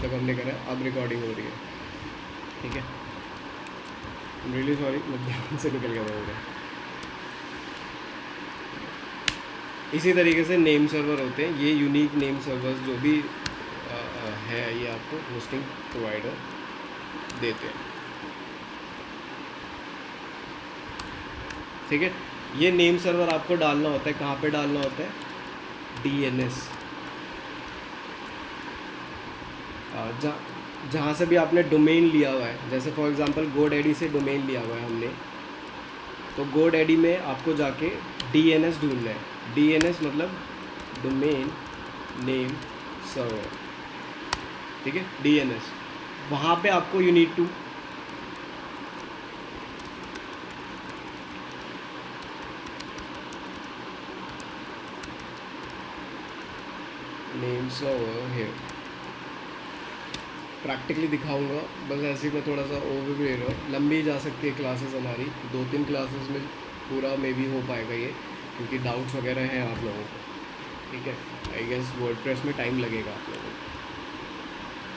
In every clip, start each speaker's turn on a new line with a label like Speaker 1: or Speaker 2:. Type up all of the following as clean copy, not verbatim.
Speaker 1: तक हमने करा है, अब रिकॉर्डिंग हो रही है, ठीक है। रियली सॉरी, मैं ध्यान से निकल गया था मेरा। इसी तरीके से नेम सर्वर होते हैं, ये यूनिक नेम सर्वर्स जो भी है ये आपको होस्टिंग प्रोवाइडर देते हैं, ठीक है। ये नेम सर्वर आपको डालना होता है, कहाँ पे डालना होता है, DNS, जहाँ से भी आपने डोमेन लिया हुआ है, जैसे फॉर एग्जांपल GoDaddy से डोमेन लिया हुआ है हमने, तो GoDaddy में आपको जाके DNS ढूंढना है। DNS मतलब डोमेन नेम सर्वर, ठीक है, DNS। वहाँ पे आपको you need to name server है, प्रैक्टिकली दिखाऊंगा, बस ऐसे ही मैं थोड़ा सा ओवरव्यू ले रहा हूँ। लंबी जा सकती है क्लासेस हमारी, 2-3 क्लासेस में पूरा मे भी हो पाएगा ये, क्योंकि डाउट्स वगैरह हैं आप लोगों को, ठीक है। आई गेस वर्डप्रेस में टाइम लगेगा आप लोगों को,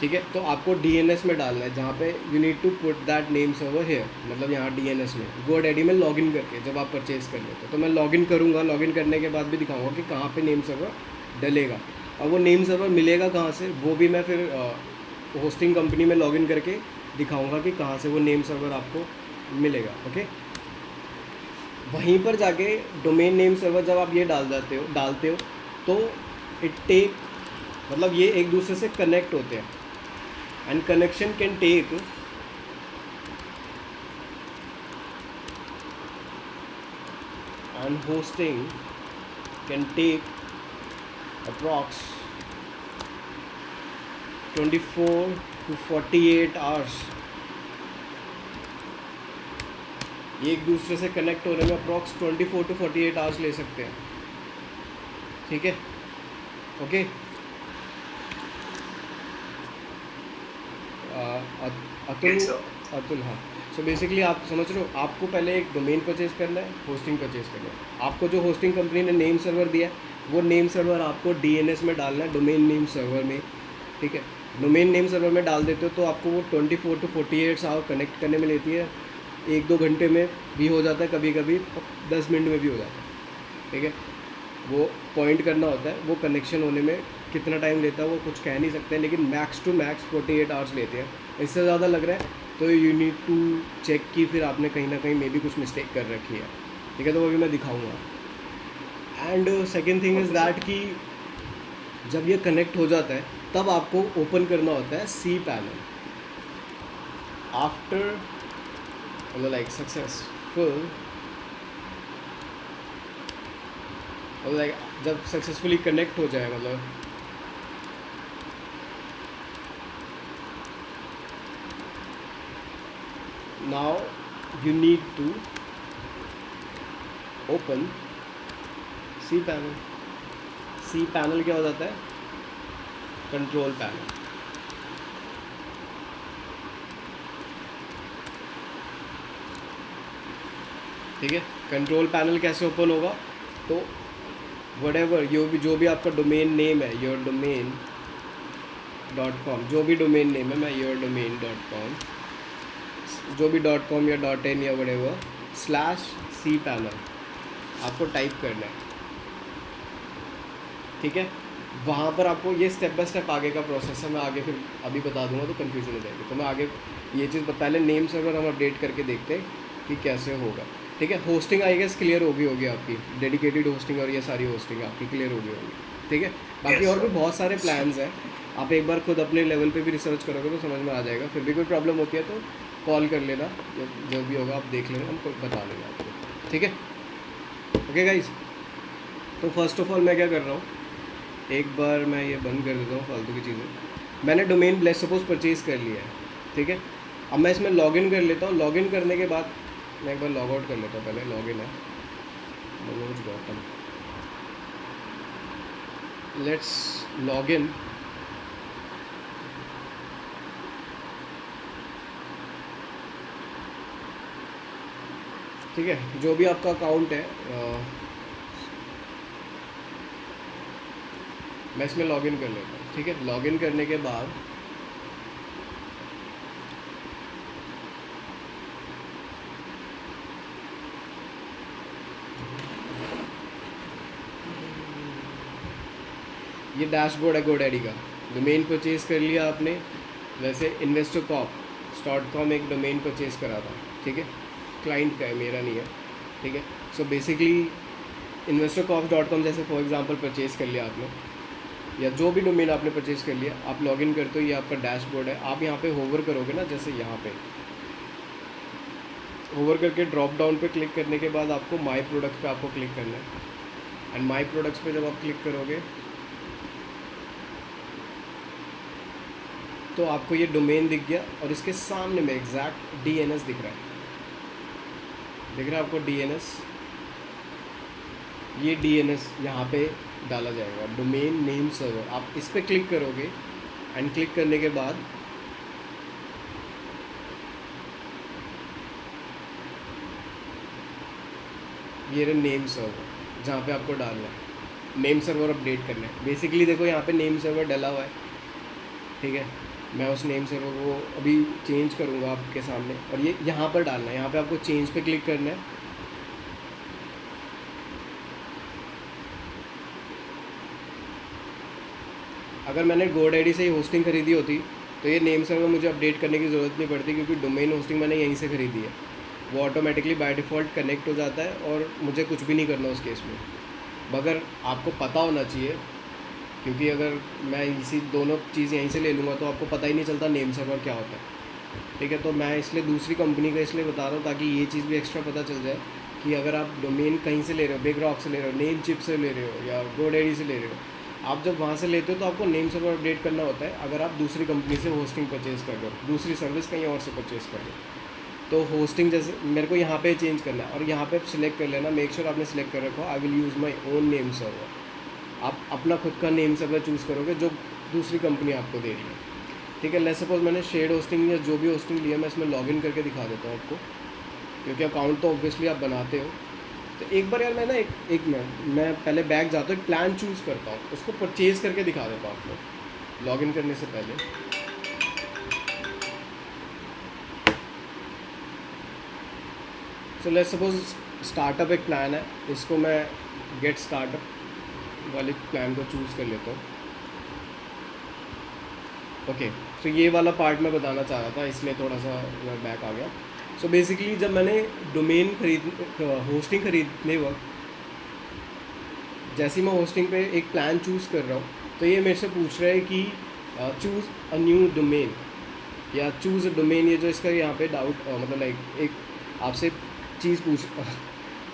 Speaker 1: ठीक है। तो आपको DNS में डालना है, जहाँ पे you need to put that name server here, मतलब यहाँ DNS में GoDaddy में लॉगिन करके जब आप परचेज़ कर लेते हो, तो मैं लॉगिन करूँगा, लॉगिन करने के बाद भी दिखाऊँगा कि कहाँ पे नेम सर्वर डलेगा, और वो नेम सर्वर मिलेगा कहाँ से, वो भी मैं फिर होस्टिंग कंपनी में लॉगिन करके दिखाऊंगा कि कहाँ से वो नेम सर्वर आपको मिलेगा, ओके। वहीं पर जाके डोमेन नेम सर्वर जब आप ये डालते हो तो इट टेक, मतलब ये एक दूसरे से कनेक्ट होते हैं, and connection can take and hosting can take approx 24 to 48 hours. ये एक दूसरे से कनेक्ट होने में अप्रॉक्स 24 to 48 आवर्स ले सकते हैं, ठीक है, ओके। अतुल हाँ। सो बेसिकली आप समझ रहे हो, आपको पहले एक डोमेन परचेज करना है, होस्टिंग परचेज करना है। आपको जो होस्टिंग कंपनी ने नेम सर्वर दिया है, वो नेम सर्वर आपको DNS में डालना है, डोमेन नेम सर्वर में, ठीक है। डोमेन नेम सर्वर में डाल देते हो तो आपको वो 24 to 48 आवर कनेक्ट करने में लेती है, 1-2 घंटे में भी हो जाता है, कभी कभी 10 मिनट में भी हो जाता है, ठीक है। वो पॉइंट करना होता है, वो कनेक्शन होने में कितना टाइम लेता है वो कुछ कह नहीं सकते, लेकिन मैक्स टू मैक्स 48 आवर्स लेते हैं। इससे ज़्यादा लग रहा है तो यू नीड टू चेक कि फिर आपने कहीं ना कहीं मे भी कुछ मिस्टेक कर रखी है, ठीक है, तो वो भी मैं दिखाऊंगा। And second thing is that कि जब ये कनेक्ट हो जाता है तब आपको ओपन करना होता है cPanel आफ्टर, मतलब लाइक सक्सेसफुल, मतलब लाइक जब सक्सेसफुली कनेक्ट हो जाए, मतलब now you need to open cPanel। cPanel क्या हो जाता है, कंट्रोल पैनल, ठीक है। कंट्रोल पैनल कैसे ओपन होगा, तो वटेवर जो भी आपका डोमेन नेम है, yourdomain.com, जो भी डोमेन नेम है, मैं yourdomain.com, जो भी .com या .in या वटेवर /cPanel आपको टाइप करना है, ठीक है। वहाँ पर आपको ये स्टेप बाय स्टेप आगे का प्रोसेस है, मैं आगे फिर अभी बता दूंगा तो कन्फ्यूजन हो जाएगी, तो मैं आगे ये चीज़ पहले नेम सर्वर हम अपडेट करके देखते हैं कि कैसे होगा, ठीक है। होस्टिंग आई गेस क्लियर होगी आपकी, डेडिकेटेड होस्टिंग और ये सारी होस्टिंग आपकी क्लियर होगी, ठीक है। बाकी और भी बहुत सारे प्लान्स हैं, आप एक बार खुद अपने लेवल पे भी रिसर्च करोगे तो समझ में आ जाएगा। फिर भी कोई प्रॉब्लम होती है तो कॉल कर लेना, जब भी होगा आप देख लेना, हम बता देंगे आपको, ठीक है, ओके गाइज। तो फर्स्ट ऑफ ऑल मैं क्या कर रहा हूँ, एक बार मैं ये बंद कर देता हूँ फालतू की चीज़ें। मैंने डोमेन लेट्स सपोज परचेज़ कर लिया है, ठीक है। अब मैं इसमें लॉगिन कर लेता हूँ, लॉगिन करने के बाद मैं एक बार लॉग आउट कर लेता हूँ, पहले लॉगिन है मनोज गौतम, लेट्स लॉगिन, ठीक है। जो भी आपका अकाउंट है मैं इसमें लॉगिन कर लेता हूँ, ठीक है। लॉगिन करने के बाद ये डैशबोर्ड है GoDaddy का। डोमेन परचेज़ कर लिया आपने, वैसे investorcorp.com एक डोमेन परचेज़ करा था, ठीक है, क्लाइंट का है, मेरा नहीं है, ठीक है। सो बेसिकली investorcorp.com जैसे फॉर एग्जांपल परचेज़ कर लिया आपने, या जो भी डोमेन आपने परचेज़ कर लिया, आप लॉगिन करते हो, ये आपका डैशबोर्ड है। आप यहाँ पे होवर करोगे ना, जैसे यहाँ पे होवर करके ड्रॉप डाउन पे क्लिक करने के बाद आपको माई प्रोडक्ट्स पे आपको क्लिक करना है। एंड माई प्रोडक्ट्स पे जब आप क्लिक करोगे तो आपको ये डोमेन दिख गया, और इसके सामने में एग्जैक्ट DNS दिख रहा है आपको DNS। ये DNS यहाँ पे डाला जाएगा, डोमेन नेम सर्वर। आप इस पर क्लिक करोगे, एंड क्लिक करने के बाद ये रहा नेम सर्वर, जहाँ पे आपको डालना है, नेम सर्वर अपडेट करना है। बेसिकली देखो यहाँ पे नेम सर्वर डला हुआ है, ठीक है। मैं उस नेम सर्वर को अभी चेंज करूँगा आपके सामने, और ये यहाँ पर डालना है। यहाँ पे आपको चेंज पे क्लिक करना है। अगर मैंने GoDaddy से ही होस्टिंग खरीदी होती तो ये नेम सर्वर मुझे अपडेट करने की ज़रूरत नहीं पड़ती, क्योंकि डोमेन होस्टिंग मैंने यहीं से खरीदी है। वो ऑटोमेटिकली बाय डिफ़ॉल्ट कनेक्ट हो जाता है, और मुझे कुछ भी नहीं करना उस केस में। मगर आपको पता होना चाहिए, क्योंकि अगर मैं इसी दोनों चीज़ यहीं से ले लूँगा तो आपको पता ही नहीं चलता नेम सर्वर क्या होता है, ठीक है। तो मैं इसलिए दूसरी कंपनी का इसलिए बता रहा हूँ, ताकि ये चीज़ भी एक्स्ट्रा पता चल जाए कि अगर आप डोमेन कहीं से ले रहे हो, बिग रॉक से ले रहे हो, नेमचिप से ले रहे हो, या GoDaddy से ले रहे हो, आप जब वहाँ से लेते हो तो आपको नेम सर्वर अपडेट करना होता है। अगर आप दूसरी कंपनी से होस्टिंग परचेज़ कर रहे हो, दूसरी सर्विस कहीं और से परचेज़ कर रहे हो, तो होस्टिंग जैसे मेरे को यहाँ पे चेंज करना है, और यहाँ पे सिलेक्ट कर लेना, मेक श्योर आपने सिलेक्ट कर रखो I will use my own name server. आप अपना खुद का नेम सर्वर चूज़ करोगे जो दूसरी कंपनी आपको दे रही है, ठीक है। लेट्स सपोज मैंने शेयर्ड होस्टिंग या जो भी होस्टिंग लिया, मैं इसमें लॉगिन करके दिखा देता हूँ आपको, क्योंकि अकाउंट तो ऑब्वियसली आप बनाते हो। तो एक बार यार मैं ना एक मिनट, मैं पहले बैक जाता हूँ, एक प्लान चूज़ करता हूँ, उसको परचेज़ करके दिखा देता हूँ आपको लॉगिन करने से पहले। सो लेट्स सपोज स्टार्टअप एक प्लान है, इसको मैं गेट स्टार्टअप वाले प्लान को चूज़ कर लेता हूँ। ओके, तो ये वाला पार्ट मैं बताना चाह रहा था, इसलिए थोड़ा सा मैं बैक आ गया। सो बेसिकली जब मैंने डोमेन होस्टिंग खरीदने वक्त, जैसे मैं होस्टिंग पे एक प्लान चूज़ कर रहा हूँ, तो ये मेरे से पूछ रहा है कि चूज़ अ न्यू डोमेन या चूज़ अ डोमेन। ये जो इसका यहाँ पे डाउट मतलब लाइक एक आपसे चीज़ पूछ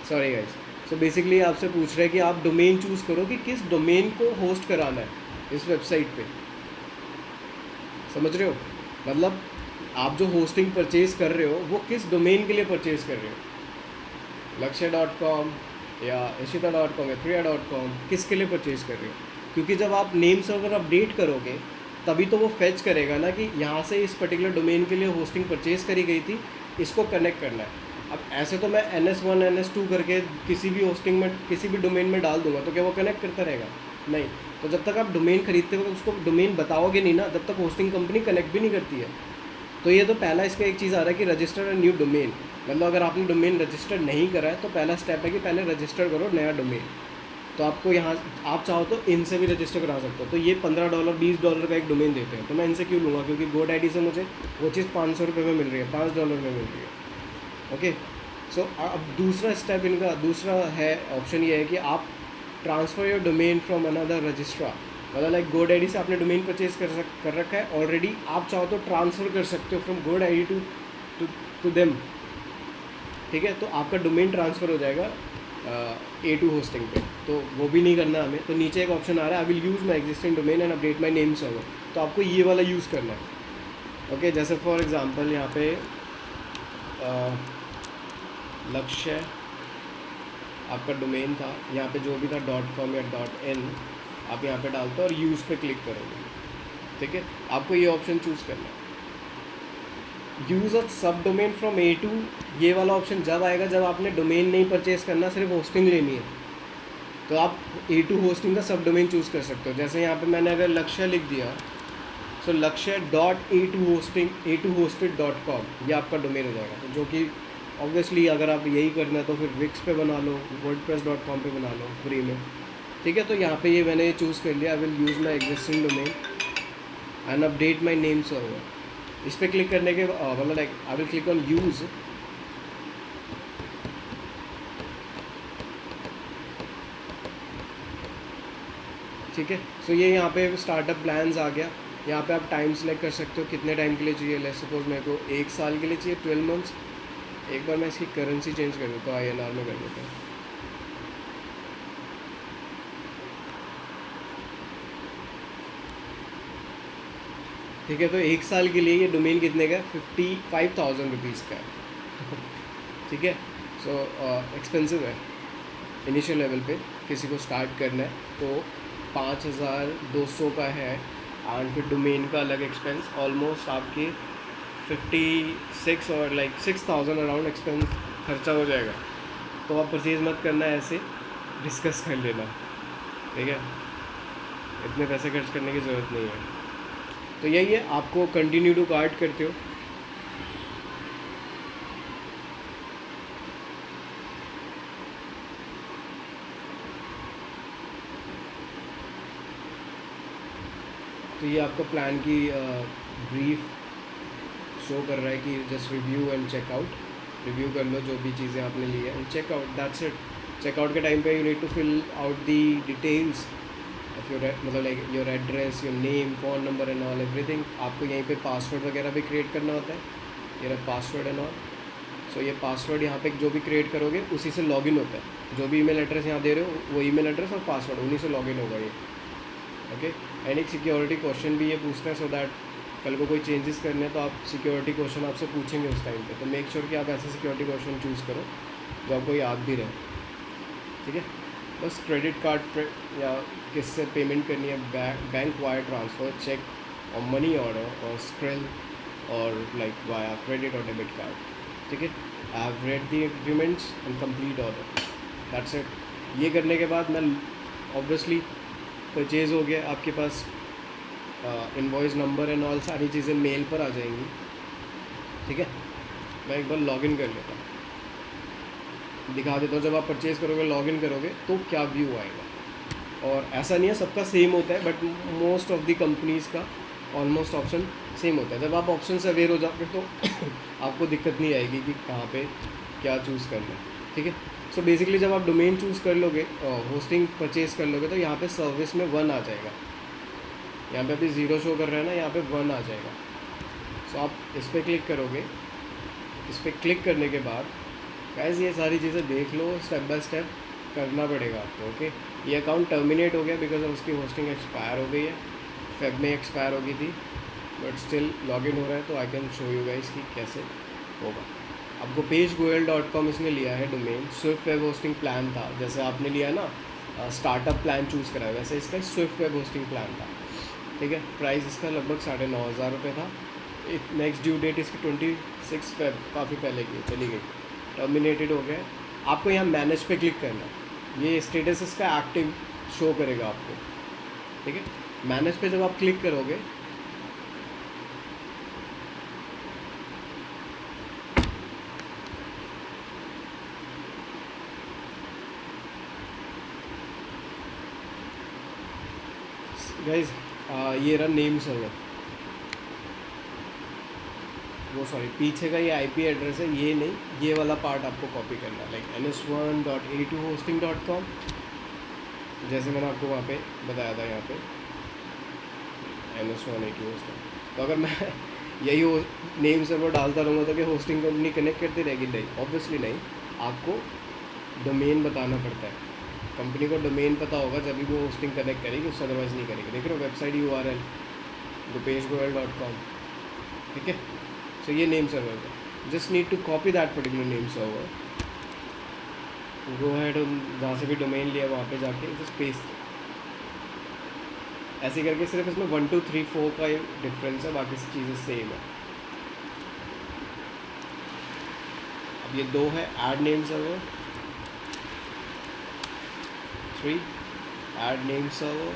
Speaker 1: सॉरी गाइस। सो बेसिकली आपसे पूछ रहा है कि आप डोमेन चूज़ करो कि किस डोमेन को होस्ट कराना है इस वेबसाइट पे, समझ रहे हो। मतलब आप जो होस्टिंग परचेज़ कर रहे हो वो किस डोमेन के लिए परचेज़ कर रहे हो, lakshya.com या ishita.com या priya.com, किसके लिए परचेज़ कर रहे हो। क्योंकि जब आप नेम सर्वर अपडेट करोगे तभी तो वो फेच करेगा ना कि यहाँ से इस पर्टिकुलर डोमेन के लिए होस्टिंग परचेज़ करी गई थी, इसको कनेक्ट करना है। अब ऐसे तो मैं NS1 NS2 करके किसी भी होस्टिंग में किसी भी डोमेन में डाल दूंगा, तो क्या वो कनेक्ट करता रहेगा? नहीं। तो जब तक आप डोमेन खरीदते हो उसको डोमेन बताओगे नहीं ना, जब तक होस्टिंग कंपनी कनेक्ट भी नहीं करती है। तो ये तो पहला इसका एक चीज़ आ रहा है कि रजिस्टर अ न्यू डोमेन। मतलब अगर आपने डोमेन रजिस्टर नहीं करा है तो पहला स्टेप है कि पहले रजिस्टर करो नया डोमेन। तो आपको यहाँ आप चाहो तो इनसे भी रजिस्टर करा सकते हो। तो ये $15 $20 का एक डोमेन देते हैं, तो मैं इनसे क्यों लूँगा, क्योंकि GoDaddy से मुझे वो चीज़ $500 में मिल रही है, $5 में मिल रही है। ओके, सो अब दूसरा स्टेप इनका दूसरा है, ऑप्शन ये है कि आप transfer your domain from another registrar. मतलब लाइक GoDaddy से आपने डोमेन परचेज़ कर रखा है ऑलरेडी, आप चाहो तो ट्रांसफ़र कर सकते हो फ्रॉम GoDaddy टू देम, ठीक है। तो आपका डोमेन ट्रांसफ़र हो जाएगा A2 होस्टिंग पे, तो वो भी नहीं करना हमें। तो नीचे एक ऑप्शन आ रहा है, I will use my existing domain and update my name server. तो आपको ये वाला यूज़ करना है। ओके, जैसे फॉर एग्ज़ाम्पल यहाँ पे लक्ष्य आपका डोमेन था, यहाँ पे जो भी था .com या .in आप यहाँ पे डालते हो और यूज़ पे क्लिक करोगे, ठीक है। आपको ये ऑप्शन चूज़ करना है, यूज़ अ सब डोमेन फ्रॉम A2। ये वाला ऑप्शन जब आएगा जब आपने डोमेन नहीं परचेज़ करना, सिर्फ होस्टिंग लेनी है, तो आप A2 होस्टिंग का सब डोमेन चूज़ कर सकते हो। जैसे यहाँ पे मैंने अगर लक्ष्य लिख दिया, सो lakshya.a2hosted.com ये आपका डोमेन हो जाएगा। तो जो कि ऑब्वियसली अगर आप यही करना है तो फिर विक्स पे बना लो, wordpress.com पे बना लो फ्री में, ठीक है, तो यहाँ पे ये मैंने चूज़ कर लिया, I will use my existing domain and update my name server. इस पर क्लिक करने के मतलब like I will click on use. ठीक है, सो ये यहाँ पे स्टार्टअप प्लान्स आ गया। यहाँ पे आप टाइम सेलेक्ट कर सकते हो कितने टाइम के लिए चाहिए। लेट्स सपोज मेरे को 1 साल के लिए चाहिए, 12 मंथ्स। एक बार मैं इसकी करेंसी चेंज कर देता हूँ, INR में कर देता हूँ। ठीक है, तो 1 साल के लिए ये डोमेन कितने का है? 55,000 रुपीज़ का है। ठीक है, सो एक्सपेंसिव है इनिशियल लेवल पे, किसी को स्टार्ट करना है तो 5,200 का है। एंड फिर डोमेन का अलग एक्सपेंस, ऑलमोस्ट आपके 56 और लाइक 6,000 अराउंड एक्सपेंस खर्चा हो जाएगा। तो आप परचेज़ मत करना, ऐसे डिस्कस कर लेना। ठीक है, इतने पैसे खर्च करने की ज़रूरत नहीं है। तो यही है, आपको कंटिन्यू टू कार्ट करते हो। तो ये आपका प्लान की ब्रीफ शो कर रहा है कि just review and checkout. Review कर लो जो भी चीज़ें आपने ली है and checkout, that's it. Checkout के टाइम पे you need to fill out the details of your, मतलब like your address, your name, phone number and all everything. आपको यहीं पे पासवर्ड वगैरह भी क्रिएट करना होता है, ये रहा पासवर्ड एंड ऑल। सो ये पासवर्ड यहाँ पे जो भी क्रिएट करोगे उसी से लॉगिन होता है। जो भी ईमेल एड्रेस यहाँ दे रहे हो वो ईमेल एड्रेस और पासवर्ड, उन्हीं से लॉगिन होगा ये। ओके, एंड एक सिक्योरिटी क्वेश्चन भी ये पूछते हैं, सो दैट कल को कोई चेंजेस करने हैं तो आप सिक्योरिटी क्वेश्चन आपसे पूछेंगे उस टाइम पे। तो मेक श्योर कि आप ऐसे सिक्योरिटी क्वेश्चन चूज़ करो जो आपको याद भी रहे। ठीक है, बस क्रेडिट कार्ड पे या किससे पेमेंट करनी है, बैंक वायर ट्रांसफ़र, चेक और मनी ऑर्डर और स्क्रिल और लाइक वाया क्रेडिट और डेबिट कार्ड। ठीक है, I have read the agreements and complete order, that's it. ये करने के बाद मैं ऑब्वियसली परचेज़ हो गया, आपके पास इनवॉइस नंबर एंड ऑल सारी चीज़ें मेल पर आ जाएंगी। ठीक है, मैं एक बार लॉगिन कर लेता हूँ, दिखा देता हूँ। जब आप परचेज़ करोगे, लॉगिन करोगे तो क्या व्यू आएगा। और ऐसा नहीं है सबका सेम होता है, but most of the companies का ऑलमोस्ट ऑप्शन सेम होता है। जब आप ऑप्शन से अवेयर हो जाओगे तो आपको दिक्कत नहीं आएगी कि कहाँ पे क्या चूज़ करना है। ठीक है, सो बेसिकली जब आप डोमेन चूज़ कर लोगे, होस्टिंग परचेज़ कर लोगे, तो यहाँ पे सर्विस में 1 आ जाएगा। यहाँ पे अभी 0 शो कर रहा है ना, यहाँ पे 1 आ जाएगा। सो आप इस पर क्लिक करोगे। इस पर क्लिक करने के बाद गाइस ये सारी चीज़ें देख लो, स्टेप बाय स्टेप करना पड़ेगा आपको। ओके, ये अकाउंट टर्मिनेट हो गया बिकॉज उसकी होस्टिंग एक्सपायर हो गई है, फेब में एक्सपायर हो गई थी, बट स्टिल लॉगिन हो रहा है। तो I can show you guys कि कैसे होगा। आपको pagegoel.com इसने लिया है domain, Swift web hosting plan था, जैसे आपने लिया ना स्टार्टअप प्लान चूज़ करा है, वैसे इसका स्विफ्ट वेब होस्टिंग प्लान था। ठीक है, प्राइस इसका लगभग 9,500 रुपये था। नेक्स्ट ड्यू डेट इसकी 26 फेब, काफ़ी पहले की चली गई, टर्मिनेटेड हो गया। आपको यहाँ मैनेज पे क्लिक करना है, ये स्टेटस इसका एक्टिव शो करेगा आपको। ठीक है, मैनेज पे जब आप क्लिक करोगे गाइज, ये रहा नेम सर्वर, वो सॉरी पीछे का ये IP एड्रेस है, ये नहीं, ये वाला पार्ट आपको कॉपी करना है, लाइक ns1.a2hosting.com, जैसे मैंने आपको वहाँ पे बताया था, यहाँ पे ns1a2hosting। तो अगर मैं यही नेम सर्वर डालता रहूँगा तो क्या होस्टिंग कंपनी कनेक्ट करती रहेगी? नहीं, ऑब्वियसली नहीं। आपको डोमेन बताना पड़ता है, कंपनी को डोमेन पता होगा जब भी वो होस्टिंग कनेक्ट करेगी, उससे अदरवाइज़ नहीं करेगी। देख रहे हो वेबसाइट URL pagegoel.com। ठीक है, सो ये नेम सर्वर है, just need to copy that particular name server, go ahead, जहाँ से भी डोमेन लिया वहाँ पे जाके जस्ट पेस्ट, ऐसे करके। सिर्फ इसमें 1 2 3 4 का डिफरेंस है, बाकी सब चीज़ें सेम है। अब ये 2 है, add name server, 3 add name server,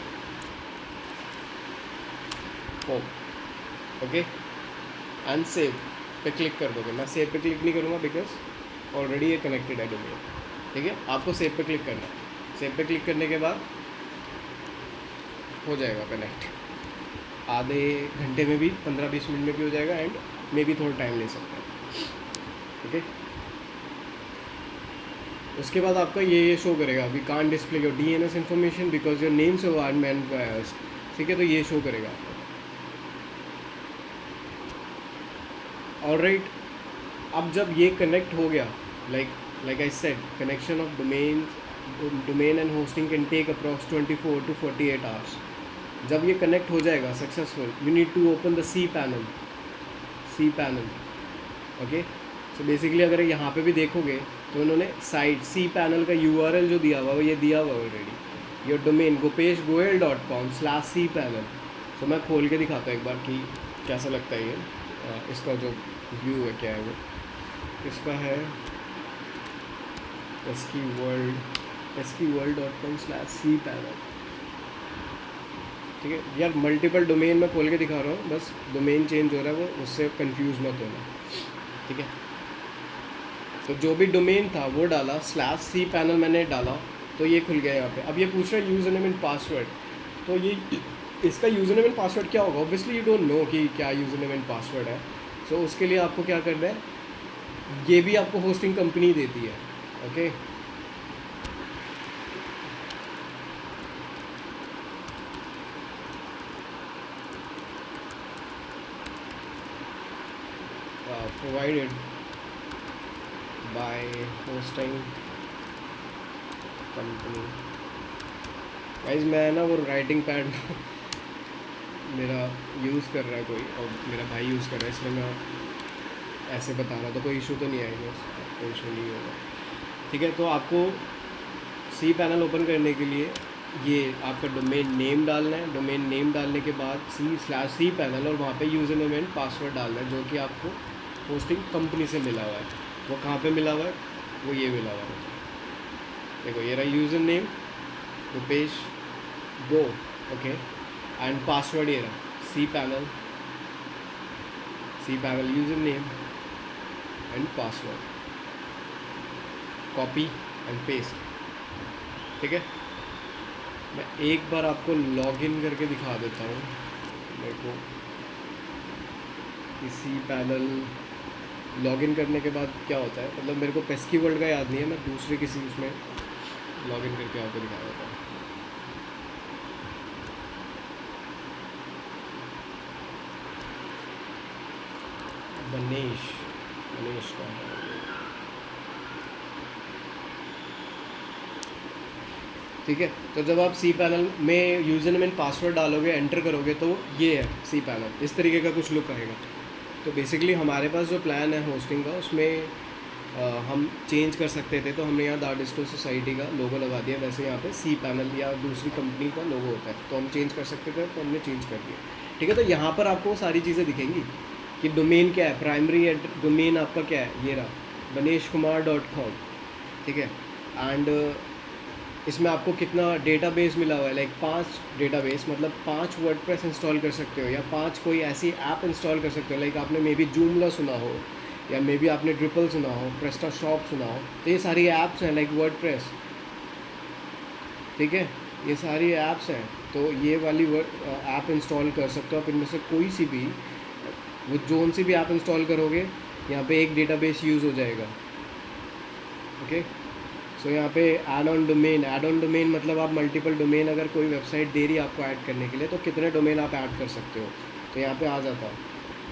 Speaker 1: 4 okay, and save पे क्लिक कर दोगे। मैं सेव पे क्लिक नहीं करूँगा बिकॉज ऑलरेडी ये कनेक्टेड है डोमेन। ठीक है, आपको सेव पे क्लिक करना है। सेव पे क्लिक करने के बाद हो जाएगा कनेक्ट, आधे घंटे में भी, 15-20 मिनट में भी हो जाएगा, एंड मे भी थोड़ा टाइम ले सकता है। ठीक है, उसके बाद आपका ये शो करेगा, we can display your DNS information because your names are main buyers. ठीक है, तो ये शो करेगा आपको। ऑलराइट, अब जब ये कनेक्ट हो गया, like I said, connection of domain and hosting can take approx 24 to 48 hours. जब ये कनेक्ट हो जाएगा successful, you need to open the C panel. Okay, so basically अगर यहाँ पे भी देखोगे तो उन्होंने साइट सी पैनल का URL जो दिया हुआ वो ये दिया हुआ ऑलरेडी, योर डोमेन gopeshgoel.com/cpanel। सो मैं खोल के दिखाता हूँ एक बार कि कैसा लगता है ये, इसका जो व्यू है क्या है वो, इसका है peskyworld.com/cpanel। ठीक है यार, मल्टीपल डोमेन में खोल के दिखा रहा हूँ, बस डोमेन चेंज हो रहा है वो, उससे कंफ्यूज मत होना। ठीक है, तो जो भी डोमेन था वो डाला, /cpanel मैंने डाला, तो ये खुल गया यहाँ पे। अब ये पूछ रहा है यूज़र नेम एंड पासवर्ड, तो ये इसका यूज़र नेम एंड पासवर्ड क्या होगा? ऑब्वियसली यू डोंट नो कि क्या यूज़र नेम एंड पासवर्ड है। सो उसके लिए आपको क्या करना है, ये भी आपको होस्टिंग कंपनी देती है। Okay, provided by hosting company. Guys मैं ना वो राइटिंग पैड मेरा यूज़ कर रहा है कोई, और मेरा भाई यूज़ कर रहा है, इसलिए मैं ऐसे बता रहा था। कोई इशू तो नहीं आएगा, कोई इशू नहीं होगा। ठीक है, तो आपको सी पैनल ओपन करने के लिए ये आपका डोमेन नेम डालना है। डोमेन नेम डालने के बाद /cpanel और वहाँ पे यूज़र नेम एंड पासवर्ड डालना है, जो कि आपको होस्टिंग कंपनी से मिला हुआ है। वो कहाँ पे मिला हुआ है? वो ये मिला हुआ है, देखो ये रहा user name Rupesh go, okay, and password ये रहा C panel user name and password, copy and paste. ठीक है, मैं एक बार आपको लॉगिन करके दिखा देता हूँ। मेरे को सी पैनल लॉगिन करने के बाद क्या होता है, मतलब मेरे को पेस्की वर्ल्ड का याद नहीं है, मैं दूसरे किसी उसमें लॉगिन करके आपको दिखा देता हूँ। गणेश का है। ठीक है, तो जब आप सी पैनल में यूज़र नेम एंड पासवर्ड डालोगे, एंटर करोगे, तो ये है सी पैनल, इस तरीके का कुछ लुक आएगा। तो बेसिकली हमारे पास जो प्लान है होस्टिंग का, उसमें हम चेंज कर सकते थे, तो हमने यहाँ द डिजिटल सोसाइटी का लोगो लगा दिया। वैसे यहाँ पे सी पैनल या दूसरी कंपनी का लोगो होता है, तो हम चेंज कर सकते थे, तो हमने चेंज कर दिया। ठीक है, तो यहाँ पर आपको सारी चीज़ें दिखेंगी कि डोमेन क्या है, प्राइमरी डोमेन आपका क्या है, ये रहा ganeshkumar.com। ठीक है, एंड इसमें आपको कितना डेटाबेस मिला हुआ है, लाइक 5 डेटाबेस, मतलब 5 वर्डप्रेस इंस्टॉल कर सकते हो, या 5 कोई ऐसी ऐप इंस्टॉल कर सकते हो। लाइक आपने मे बी जूमला सुना हो, या मे बी आपने ड्रिपल सुना हो, प्रेस्टाशॉप सुना हो, तो ये सारी ऐप्स हैं लाइक वर्डप्रेस। ठीक है, ये सारी ऐप्स हैं, तो ये वाली ऐप इंस्टॉल कर सकते हो आप। इनमें से कोई सी भी, वो जोन सी भी ऐप इंस्टॉल करोगे, यहाँ पे एक डेटाबेस यूज़ हो जाएगा। ओके, सो यहाँ पे ऐड ऑन डोमेन मतलब आप मल्टीपल डोमेन, अगर कोई वेबसाइट दे रही है आपको ऐड करने के लिए, तो कितने डोमेन आप ऐड कर सकते हो, तो यहाँ पे आ जाता है।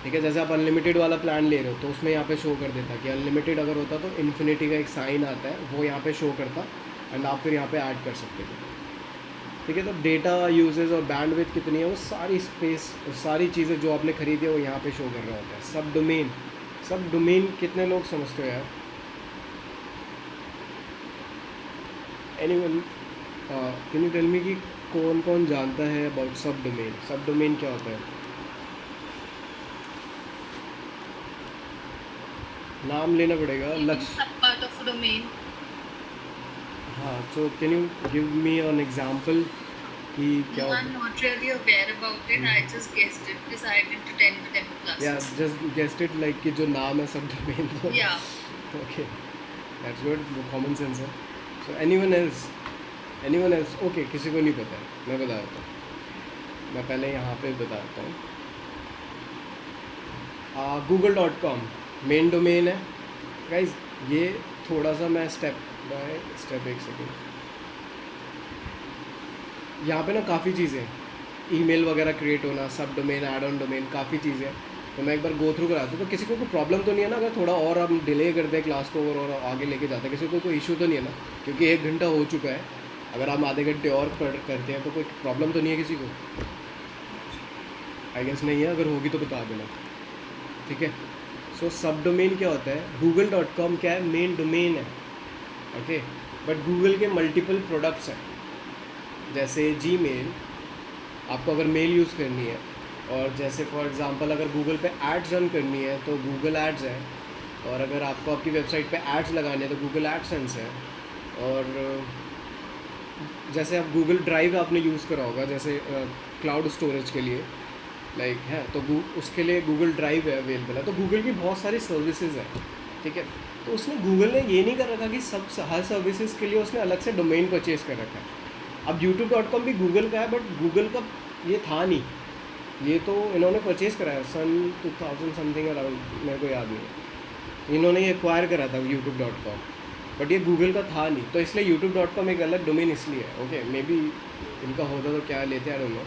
Speaker 1: ठीक है, जैसे आप अनलिमिटेड वाला प्लान ले रहे हो, तो उसमें यहाँ पे शो कर देता कि अनलिमिटेड अगर होता तो इन्फिनिटी का एक साइन आता है, वो यहाँ पे शो करता, एंड आप फिर यहाँ पे ऐड कर सकते हो। ठीक है, तो डेटा यूजेज और बैंडविड्थ कितनी है, वो सारी स्पेस, सारी चीज़ें जो आपने खरीदी है वो यहाँ पे शो कर रहा होता है। सब डोमेन कितने लोग समझते हो यार? Anyone can you tell me कि कौन कौन जानता है अबाउट सब डोमेन क्या होता है? नाम लेना पड़ेगा। लक्ष्य,
Speaker 2: पार्ट ऑफ डोमेन।
Speaker 1: हाँ, so can you give me an example कि क्या
Speaker 2: No,
Speaker 1: होता
Speaker 2: I'm
Speaker 1: है?
Speaker 2: not really aware about it. I just guessed it because I didn't attend the demo
Speaker 1: या
Speaker 2: classes.
Speaker 1: Just guessed it, like कि जो नाम है सब डोमेन का।
Speaker 2: Yeah.
Speaker 1: ओके, दैट्स गुड, वो कॉमन सेंस है। So anyone else? ओके, किसी को नहीं पता है, मैं बता देता हूँ। मैं पहले यहाँ पे बताता हूँ। google.com मेन डोमेन है गाइज। ये थोड़ा सा मैं स्टेप बाय स्टेप, एक सेकेंड। यहाँ पे ना काफ़ी चीज़ें, ईमेल वगैरह क्रिएट होना, सब डोमेन, ऐड ऑन डोमेन, काफ़ी चीज़ें। तो मैं एक बार गो थ्रू कराता हूँ, तो किसी को कोई प्रॉब्लम तो नहीं है ना अगर थोड़ा और हम डिले करते हैं क्लास को और आगे लेके जाते हैं? किसी को कोई इशू तो नहीं है ना? क्योंकि 1 घंटा हो चुका है, अगर हम आधे घंटे और करते हैं तो कोई प्रॉब्लम तो नहीं है किसी को? आई गेस नहीं है, अगर होगी तो बता देना, ठीक है। सो सब डोमेन क्या होता है? google.com क्या है? मेन डोमेन है, ओके। बट गूगल के मल्टीपल प्रोडक्ट्स हैं, जैसे जीमेल, आपको अगर मेल यूज़ करनी है, और जैसे फॉर एग्जांपल अगर गूगल पे एड्स रन करनी है तो गूगल एड्स है, और अगर आपको आपकी वेबसाइट पे एड्स लगाने हैं तो गूगल एडसेंस है। और जैसे आप गूगल ड्राइव आपने यूज़ करा होगा, जैसे क्लाउड स्टोरेज के लिए लाइक है, तो उसके लिए गूगल ड्राइव है, अवेलेबल है। तो गूगल की बहुत सारी सर्विसेज हैं, ठीक है। तो उसने, गूगल ने ये नहीं कर रखा कि सब हर सर्विसेज के लिए उसने अलग से डोमेन परचेज़ कर रखा है। अब youtube.com भी गूगल का है, बट गूगल का ये था नहीं, ये तो इन्होंने परचेज़ कराया सन 2000 समथिंग अराउंड, मेरे को याद नहीं है, इन्होंने ये एक्वायर करा था youtube.com, बट ये गूगल का था नहीं। तो इसलिए youtube.com एक अलग डोमेन इसलिए है, ओके। मे बी इनका होता तो क्या लेते हैं, आई डोंट नो।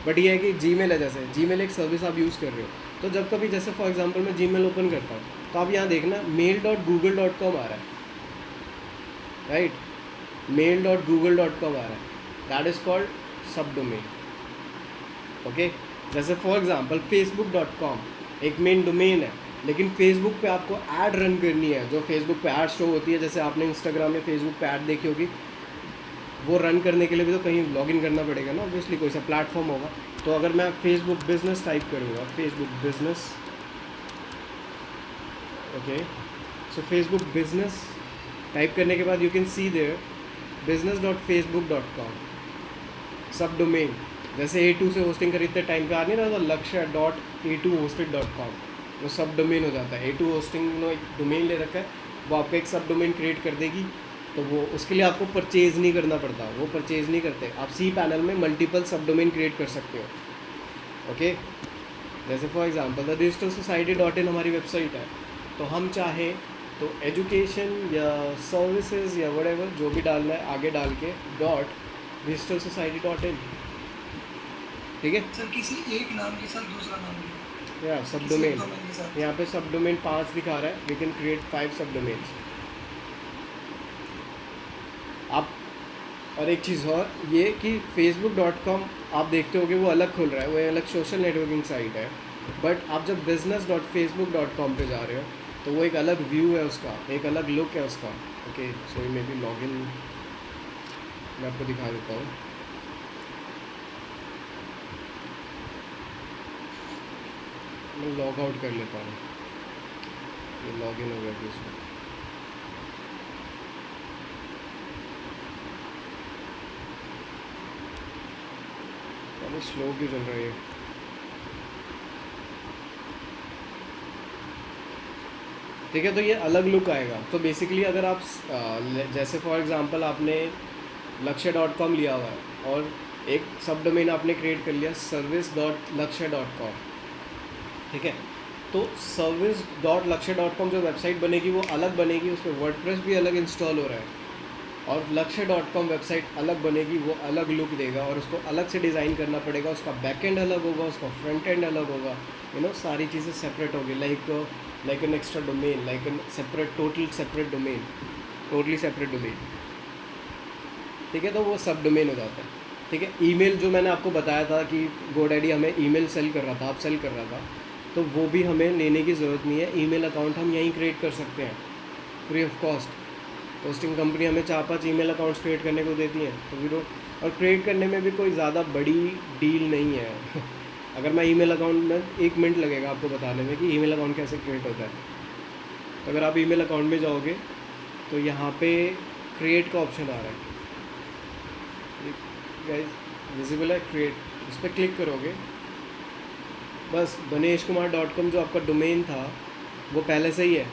Speaker 1: बट ये है कि जीमेल है, जैसे जीमेल एक सर्विस आप यूज़ कर रहे हो, तो जब कभी जैसे फॉर एग्जांपल मैं जीमेल ओपन करता हूँ तो आप यहाँ देखना mail.google.com आ रहा है, राइट, mail.google.com आ रहा है, दैट इज़ कॉल्ड सब डोमेन, ओके। जैसे फॉर एग्जांपल facebook.com एक मेन डोमेन है, लेकिन फेसबुक पे आपको ऐड रन करनी है, जो फेसबुक पे ऐड शो होती है, जैसे आपने इंस्टाग्राम या फेसबुक पे ऐड देखी होगी, वो रन करने के लिए भी तो कहीं लॉगिन करना पड़ेगा ना, ऑब्वियसली कोई सा प्लेटफॉर्म होगा। तो अगर मैं फेसबुक बिजनेस टाइप करूँगा, फेसबुक बिजनेस, ओके, सो फेसबुक बिजनेस टाइप करने के बाद you can see there business.facebook.com सब डोमेन। जैसे A2 से होस्टिंग खरीदते टाइम पे आ नहीं रहा था lakshya.a2hosted.com, वो सब डोमेन हो जाता है। A2 होस्टिंग ने एक डोमेन ले रखा है, वो आपको एक सब डोमेन क्रिएट कर देगी, तो वो उसके लिए आपको परचेज़ नहीं करना पड़ता, वो परचेज़ नहीं करते। आप सी पैनल में मल्टीपल सब डोमेन क्रिएट कर सकते हो, ओके। जैसे फॉर एग्जांपल द डिजिटल सोसाइटी.in हमारी वेबसाइट है, तो हम चाहें तो एजुकेशन या सर्विसेज या व्हाटएवर जो भी डालना है आगे डाल के .digitalsociety.in, ठीक है।
Speaker 3: सर किसी एक नाम के साथ दूसरा नाम भी,
Speaker 1: या सब
Speaker 3: किसी
Speaker 1: डोमेन,
Speaker 3: डोमेन के साथ।
Speaker 1: यहाँ पे सब डोमेन 5 दिखा रहा है, वी कैन क्रिएट 5 सब डोमेन्स आप। और एक चीज़ और ये कि facebook.com आप देखते होगे वो अलग खुल रहा है, वो अलग सोशल नेटवर्किंग साइट है, बट आप जब business.facebook.com पे जा रहे हो तो वो एक अलग व्यू है उसका, एक अलग लुक है उसका, okay. So may be login मैं आपको दिखा देता हूँ। मैं लॉग आउट कर लेता हूँ, ये लॉगिन हो गया फेसबुक। स्लो क्यों चल रहा है ये? ठीक है, तो ये अलग लुक आएगा। तो बेसिकली अगर आप जैसे फॉर एग्जांपल आपने lakshya.com लिया हुआ है और एक सब डोमेन आपने क्रिएट कर लिया service.lakshya.com, ठीक है। तो service.lakshya.com जो वेबसाइट बनेगी वो अलग बनेगी, उसमें वर्डप्रेस भी अलग इंस्टॉल हो रहा है, और lakshya.com वेबसाइट अलग बनेगी, वो अलग लुक देगा, और उसको अलग से डिज़ाइन करना पड़ेगा, उसका बैक एंड अलग होगा, उसका फ्रंट एंड अलग होगा, सारी चीज़ें सेपरेट होगी, like an extra domain, like an separate, totally separate domain, ठीक है। तो वो सब डोमेन हो जाता है, ठीक है। ईमेल जो मैंने आपको बताया था कि GoDaddy हमें ईमेल सेल कर रहा था, आप सेल कर रहा था, तो वो भी हमें लेने की ज़रूरत नहीं है। ईमेल अकाउंट हम यहीं क्रिएट कर सकते हैं free of cost. Hosting company हमें 4-5 ईमेल अकाउंट्स क्रिएट करने को देती हैं, तो वी डोंट, और क्रिएट करने में भी कोई ज़्यादा बड़ी डील नहीं है अगर मैं ईमेल अकाउंट में 1 मिनट लगेगा आपको बताने में कि ईमेल अकाउंट कैसे क्रिएट होता है। तो अगर आप ईमेल अकाउंट में जाओगे तो यहाँ पे क्रिएट का ऑप्शन आ रहा है, गाइस विजिबल है, क्रिएट, उस पर क्लिक करोगे, बस daneshkumar.com जो आपका डोमेन था वो पहले से ही है,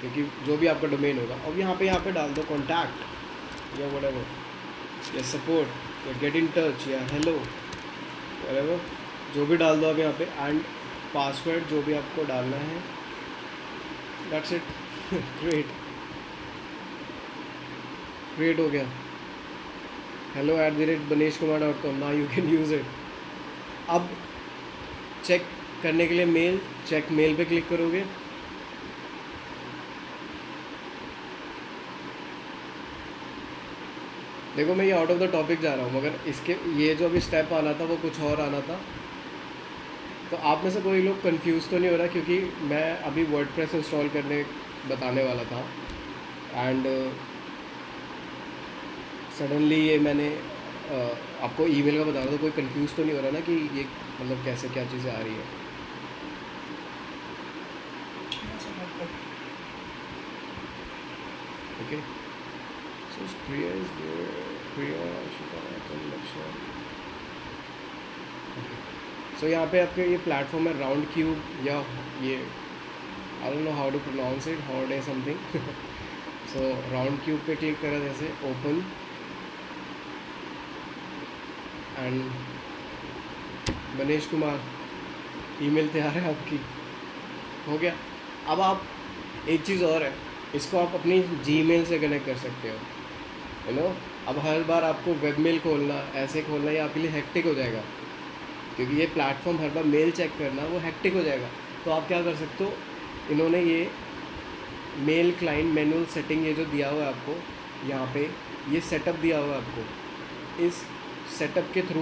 Speaker 1: क्योंकि जो भी आपका डोमेन होगा। अब यहाँ पे डाल दो कॉन्टैक्ट या व्हाटएवर, या सपोर्ट, या गेट इन टच, या हेलो, बराबर, जो भी डाल दो आप यहाँ पे, एंड पासवर्ड जो भी आपको डालना है, दैट्स इट। क्रिएट हो गया। hello@baneshkumar.com, now you can use it। अब चेक करने के लिए मेल, चेक मेल पे क्लिक करोगे। देखो मैं ये आउट ऑफ द टॉपिक जा रहा हूँ, मगर इसके ये जो अभी स्टेप आना था वो कुछ और आना था। तो आप में से कोई लोग कंफ्यूज तो नहीं हो रहा, क्योंकि मैं अभी वर्डप्रेस इंस्टॉल करने बताने वाला था, एंड सडनली ये मैंने आपको ईमेल का बता रहा था। कोई कंफ्यूज तो नहीं हो रहा ना कि ये मतलब कैसे क्या चीज़ें आ रही है? Okay, so Priya is there, Priya Lakshya. Okay, सो यहाँ पे आपके ये प्लेटफॉर्म है राउंड क्यूब, या ये I don't know how to pronounce it, how day something. So round cube पे क्लिक करा, जैसे open, and Banesh Kumar email तैयार है आपकी, हो गया। अब आप एक चीज़ और है, इसको आप अपनी जीमेल से कनेक्ट कर सकते हो, यू नो। अब हर बार आपको वेब मेल खोलना, ऐसे खोलना, ये आपके लिए हेक्टिक हो जाएगा, क्योंकि ये प्लेटफॉर्म हर बार मेल चेक करना वो हेक्टिक हो जाएगा। तो आप क्या कर सकते हो, इन्होंने ये मेल क्लाइंट मैनुअल सेटिंग ये जो दिया हुआ है आपको यहाँ पे, ये सेटअप दिया हुआ है आपको। इस सेटअप के थ्रू,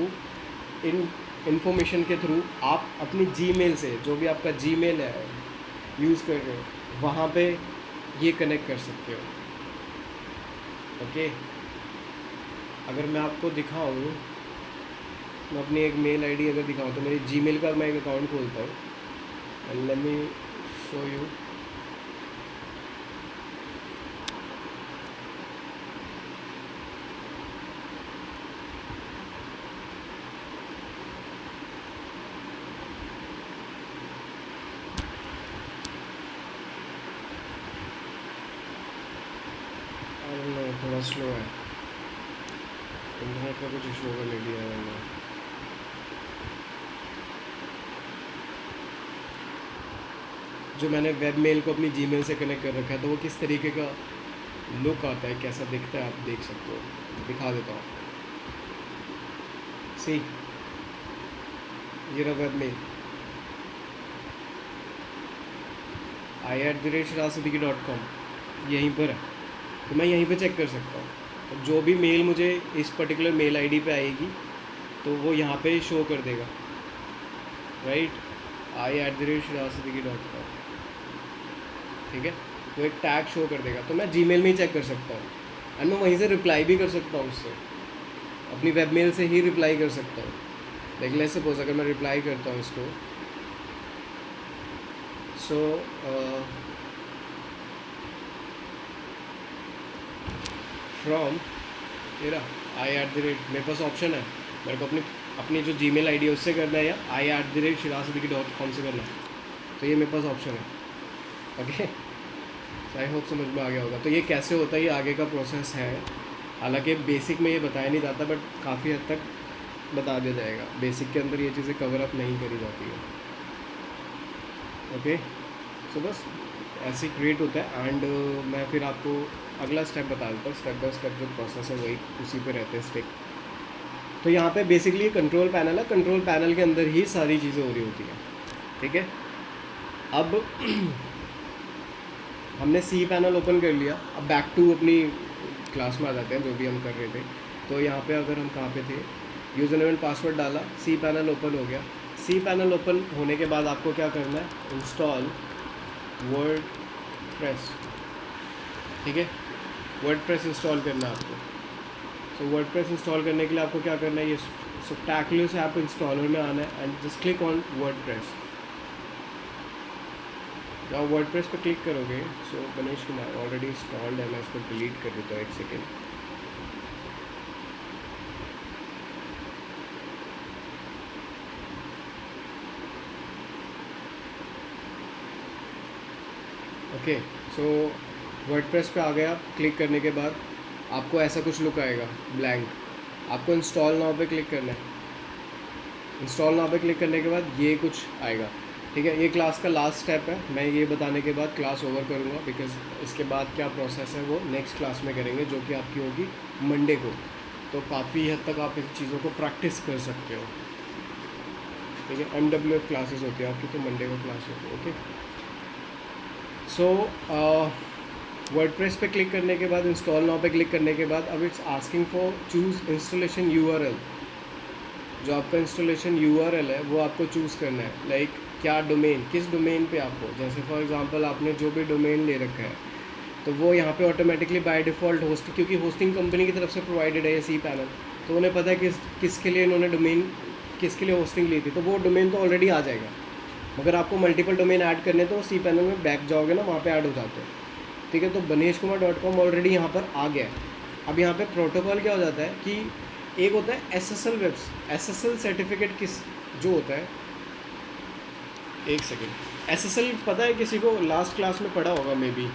Speaker 1: इन इंफॉर्मेशन के थ्रू आप अपनी जीमेल से, जो भी आपका जीमेल है यूज़ कर रहे हो, वहाँ पे ये कनेक्ट कर सकते हो। ओके, अगर मैं आपको दिखाऊँ, मैं अपनी एक मेल आईडी अगर दिखाऊँ, तो मेरी जीमेल का मैं एक अकाउंट खोलता हूँ, and let me show you. थोड़ा स्लो है इंटरनेट का, कुछ इशू होगा ले लिया है। जो मैंने वेब मेल को अपनी जीमेल से कनेक्ट कर रखा है, तो वो किस तरीके का लुक आता है, कैसा दिखता है, आप देख सकते हो। दिखा देता हूँ, सी ये रहा वेब मेल, i@shrazsiddiqui.com, यहीं पर है। तो मैं यहीं पे चेक कर सकता हूँ, तो जो भी मेल मुझे इस पर्टिकुलर मेल आईडी पे आएगी, तो वो यहाँ पे शो कर देगा, राइट, i@shrazsiddiqui.com, ठीक है। वो एक टैग शो कर देगा, तो मैं जीमेल में ही चेक कर सकता हूँ, एंड मैं वहीं से रिप्लाई भी कर सकता हूँ, उससे अपनी वेब मेल से ही रिप्लाई कर सकता हूँ। देख लेट्स सपोज अगर मैं रिप्लाई करता हूँ इसको, सो फ्रॉम मेरा मेरे पास ऑप्शन है, मेरे को अपनी अपनी जो जीमेल आईडी है उससे करना है, या i@shrazsiddiqui.com से करना है, तो ये मेरे पास ऑप्शन है। ओके, आई होप समझ में आ गया होगा। तो ये कैसे होता है, ये आगे का प्रोसेस है, हालांकि बेसिक में ये बताया नहीं जाता, बट काफ़ी हद तक बता दिया जाएगा। बेसिक के अंदर ये चीज़ें कवर अप नहीं करी जाती है। ओके, सो बस ऐसे क्रिएट होता है, एंड मैं फिर आपको अगला स्टेप बता देता हूँ। स्टेप बाय स्टेप जो प्रोसेस है वही उसी पे रहते हैं स्टिक। तो यहाँ पे बेसिकली कंट्रोल पैनल है, कंट्रोल पैनल के अंदर ही सारी चीज़ें हो रही होती हैं, ठीक है। अब हमने सी पैनल ओपन कर लिया, अब बैक टू अपनी क्लास में आ जाते हैं, जो भी हम कर रहे थे। तो यहाँ पे अगर हम कहाँ पे थे, यूज़र नेम एंड पासवर्ड डाला, सी पैनल ओपन हो गया। सी पैनल ओपन होने के बाद आपको क्या करना है, इंस्टॉल वर्डप्रेस, ठीक है। वर्डप्रेस इंस्टॉल करना है आपको। सो वर्डप्रेस इंस्टॉल करने के लिए आपको क्या करना है, ये स्पेक्टेकुलर से आप इंस्टॉलर में आना है, and just click on WordPress. जब आप वर्डप्रेस पे क्लिक करोगे, सो गणेश कुमार ऑलरेडी इंस्टॉल्ड है, मैं इसको डिलीट कर देता हूँ, एक सेकेंड। ओके, सो वर्डप्रेस पे आ गया। क्लिक करने के बाद आपको ऐसा कुछ लुक आएगा, ब्लैंक। आपको इंस्टॉल नाउ पे क्लिक करना है, इंस्टॉल नाउ पे क्लिक करने के बाद ये कुछ आएगा, ठीक है। ये क्लास का लास्ट स्टेप है, मैं ये बताने के बाद क्लास ओवर करूँगा, बिकॉज इसके बाद क्या प्रोसेस है वो नेक्स्ट क्लास में करेंगे, जो कि आपकी होगी मंडे को। तो काफ़ी हद तक आप इन चीज़ों को प्रैक्टिस कर सकते हो, ठीक है। MWF क्लासेस होती है आपकी, तो मंडे को क्लास होती है, ओके। सो वर्डप्रेस पे क्लिक करने के बाद, इंस्टॉल नाउ पे क्लिक करने के बाद, अब it's asking for choose installation URL। जो आपका इंस्टॉलेशन URL है वो आपको चूज़ करना है, लाइक क्या डोमेन, किस डोमेन पे आपको, जैसे फॉर एग्जांपल आपने जो भी डोमेन ले रखा है तो वो यहाँ पे ऑटोमेटिकली बाय डिफ़ॉल्ट होस्ट, क्योंकि होस्टिंग कंपनी की तरफ से प्रोवाइडेड है ये cPanel, तो उन्हें पता है किसके लिए इन्होंने डोमेन, किसके लिए होस्टिंग ली थी, तो वो डोमेन तो ऑलरेडी आ जाएगा। मगर आपको मल्टीपल डोमेन ऐड करने तो cPanel में बैक जाओगे ना, वहाँ पर ऐड हो जाते हैं, ठीक है। तो baneshkumar.com ऑलरेडी यहाँ पर आ गया है। अब यहाँ पे प्रोटोकॉल क्या हो जाता है कि एक होता है SSL सर्टिफिकेट, किस जो होता है, एक सेकेंड, SSL पता है किसी को, लास्ट क्लास में पढ़ा होगा मे बी,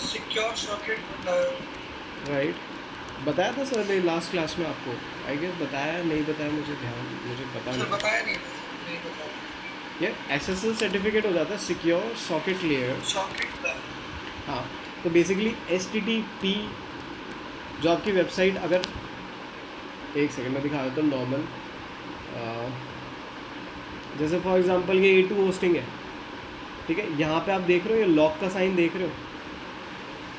Speaker 3: सिक्योर सॉकेट होता है,
Speaker 1: राइट। बताया था सर ने लास्ट क्लास में आपको, आई गेस बताया, नहीं बताया मुझे पता
Speaker 3: सर
Speaker 1: नहीं।
Speaker 3: बताया नहीं बताया।
Speaker 1: ये SSL सर्टिफिकेट हो जाता है, सिक्योर सॉकेट लेयर,
Speaker 3: सॉकेट का
Speaker 1: हाँ। तो बेसिकली STTP जो आपकी वेबसाइट, अगर एक सेकेंड में दिखा देता हूँ नॉर्मल, जैसे फॉर एग्जांपल ये A2 होस्टिंग है, ठीक है। यहाँ पे आप देख रहे हो ये लॉक का साइन देख रहे हो,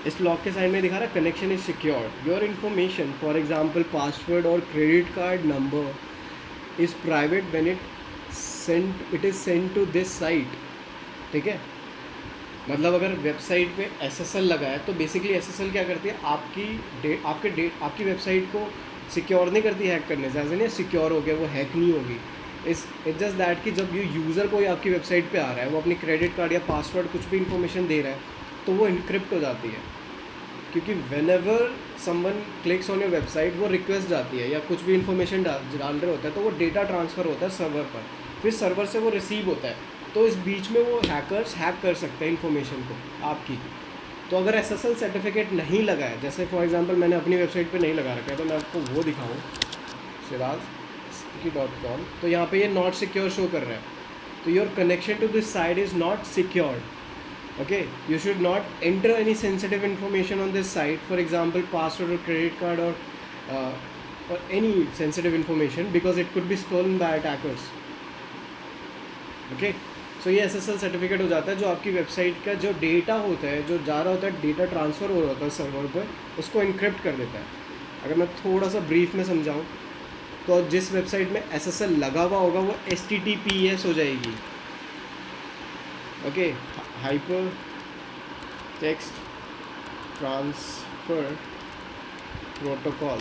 Speaker 1: इस लॉक के साइन में दिखा रहा है connection is secured, your information for example password और credit card number is private when it is send to this site, ठीक है। मतलब अगर वेबसाइट पे SSL लगा है तो बेसिकली SSL क्या करती है, आपकी वेबसाइट को सिक्योर नहीं करती हैक करने से, ऐसा नहीं सिक्योर हो गया वो हैक नहीं होगी। इट्स जस्ट दैट कि जब ये यूज़र कोई आपकी वेबसाइट पे आ रहा है, वो अपनी क्रेडिट कार्ड या पासवर्ड कुछ भी इन्फॉर्मेशन दे रहा है, तो वो इनक्रिप्ट हो जाती है, क्योंकि when ever someone clicks on your website वो रिक्वेस्ट जाती है, या कुछ भी इन्फॉर्मेशन डाल रहे होता है तो वो डेटा ट्रांसफ़र होता है सर्वर पर, फिर सर्वर से वो रिसीव होता है, तो इस बीच में वो हैकर्स हैक कर सकते हैं इन्फॉर्मेशन को आपकी। तो अगर SSL सर्टिफिकेट नहीं लगा है, जैसे फॉर एग्जांपल मैंने अपनी वेबसाइट पे नहीं लगा रखा है, तो मैं आपको वो दिखाऊँ shiraz.com, तो यहाँ पे ये नॉट सिक्योर शो कर रहा है, तो your connection to this site is not secured, okay, you should not enter any sensitive information on this site, for example password or credit card or any sensitive information, because it could be stolen by attackers, okay। so ये SSL certificate हो जाता है, जो आपकी website का जो data होता है, जो जा रहा होता है, डेटा ट्रांसफ़र हो रहा होता है सर्वर पर, उसको इनक्रिप्ट कर देता है। अगर मैं थोड़ा सा ब्रीफ में समझाऊँ तो जिस वेबसाइट में SSL लगा हुआ होगा वो HTTPS हो जाएगी, okay, hyper text transfer protocol,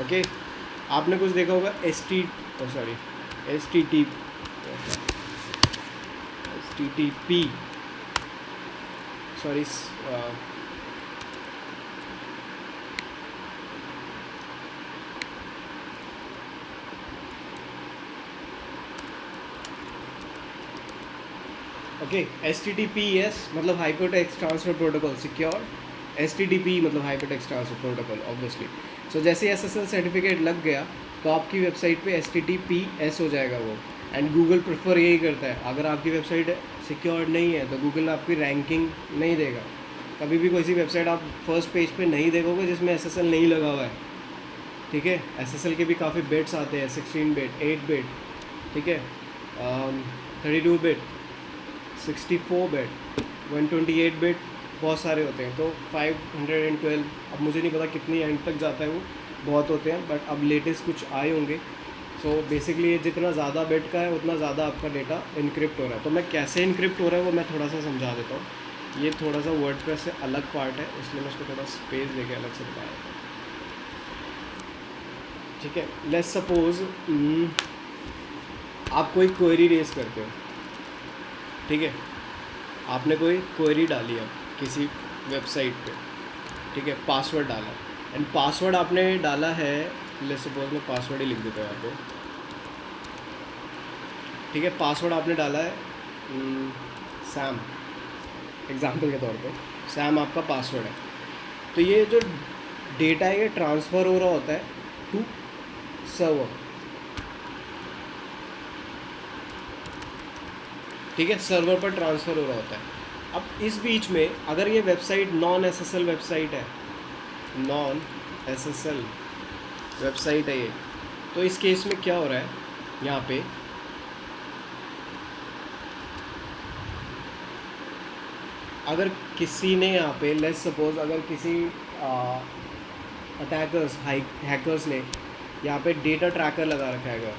Speaker 1: okay. आपने कुछ देखा होगा HTTP सॉरी, ओके। HTTPS मतलब hyper text transfer protocol secure, HTTP मतलब hyper text transfer protocol obviously. So जैसे SSL सर्टिफिकेट लग गया तो आपकी वेबसाइट पे HTTPS हो जाएगा वो, एंड गूगल प्रेफर यही करता है। अगर आपकी वेबसाइट सिक्योर नहीं है तो गूगल आपकी रैंकिंग नहीं देगा, कभी भी कोई सी वेबसाइट आप फर्स्ट पेज पे नहीं देखोगे जिसमें SSL नहीं लगा हुआ है, ठीक है। SSL के भी काफ़ी बिट्स आते हैं, 16 बिट, 8 बिट, ठीक है, 32 बिट, 64 बिट, 128 बिट, बहुत सारे होते हैं। तो 512, अब मुझे नहीं पता कितनी एंड तक जाता है वो, बहुत होते हैं, बट अब लेटेस्ट कुछ आए होंगे। सो बेसिकली ये जितना ज़्यादा बिट का है उतना ज़्यादा आपका डेटा इनक्रिप्ट हो रहा है। तो मैं कैसे इनक्रिप्ट हो रहा है वो मैं थोड़ा सा समझा देता हूँ। ये थोड़ा सा वर्डप्रेस से अलग पार्ट है, इसलिए मैं उसको थोड़ा स्पेस देके अलग से बता देता हूँ, ठीक है। लेट्स सपोज आप कोई क्वेरी रेज करते हो, ठीक है, आपने कोई क्वेरी डाली है किसी वेबसाइट पे, ठीक है, पासवर्ड डाला, एंड पासवर्ड आपने डाला है, लेट्स सपोज मैं पासवर्ड ही लिख देता हूँ यहाँ पे, ठीक है। पासवर्ड आपने डाला है सैम, एग्जाम्पल के तौर पे सैम आपका पासवर्ड है। तो ये जो डेटा है ये ट्रांसफ़र हो रहा होता है टू सर्वर, ठीक है, सर्वर पर ट्रांसफ़र हो रहा होता है। अब इस बीच में अगर ये वेबसाइट नॉन एसएसएल वेबसाइट है, नॉन एसएसएल वेबसाइट है ये, तो इस केस में क्या हो रहा है यहाँ पे, अगर किसी ने यहाँ पे लेट्स सपोज अगर किसी अटैकर्स हैकर्स ने यहाँ पे डेटा ट्रैकर लगा रखा है, अगर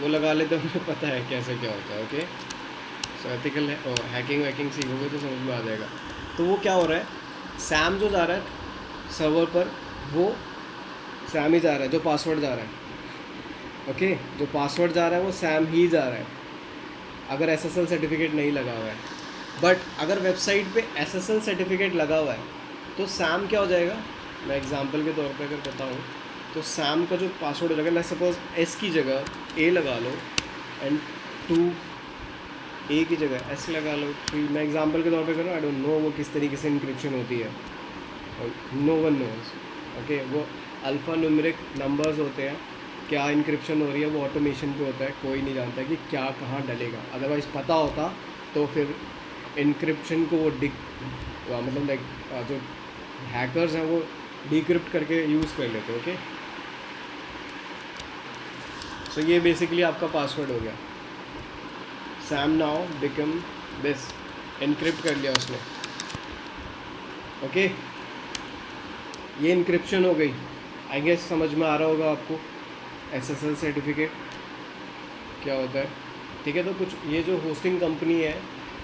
Speaker 1: वो लगा ले तो हमें पता है कैसे क्या होता है। ओके, सो एथिकल हैकिंग वैकिंग सीखोगे तो समझ में आ जाएगा। तो वो क्या हो रहा है, सैम जो जा रहा है सर्वर पर, वो सैम ही जा रहा है, जो पासवर्ड जा रहा है, ओके, जो पासवर्ड जा रहा है वो सैम ही जा रहा है, अगर एसएसएल सर्टिफिकेट नहीं लगा हुआ है। बट अगर वेबसाइट पे एसएसएल सर्टिफिकेट लगा हुआ है तो सैम क्या हो जाएगा, मैं एग्जांपल के तौर पे अगर बताऊँ तो सैम का जो पासवर्ड हो जाएगा, लेट्स सपोज एस की जगह ए लगा लो एंड 2 ए की जगह एस लगा लो 3, मैं एग्जांपल के तौर पे करूँ, आई डोंट नो वो किस तरीके से इंक्रिप्शन होती है, नो वन नोज। ओके, वो अल्फ़ा न्यूमेरिक नंबर्स होते हैं, क्या इंक्रिप्शन हो रही है वो ऑटोमेशन पे होता है, कोई नहीं जानता कि क्या कहाँ डलेगा। अदरवाइज़ पता होता तो फिर इंक्रिप्शन को वो मतलब लाइक जो हैकर्स हैं वो डिक्रिप्ट करके यूज़ कर लेते। ओके, सो ये बेसिकली आपका पासवर्ड हो गया, Sam now become this, encrypt कर लिया उसने। ओके, ये इनक्रिप्शन हो गई। आई गेस समझ में आ रहा होगा आपको एसएसएल सर्टिफिकेट क्या होता है, ठीक है। तो कुछ ये जो होस्टिंग कंपनी है,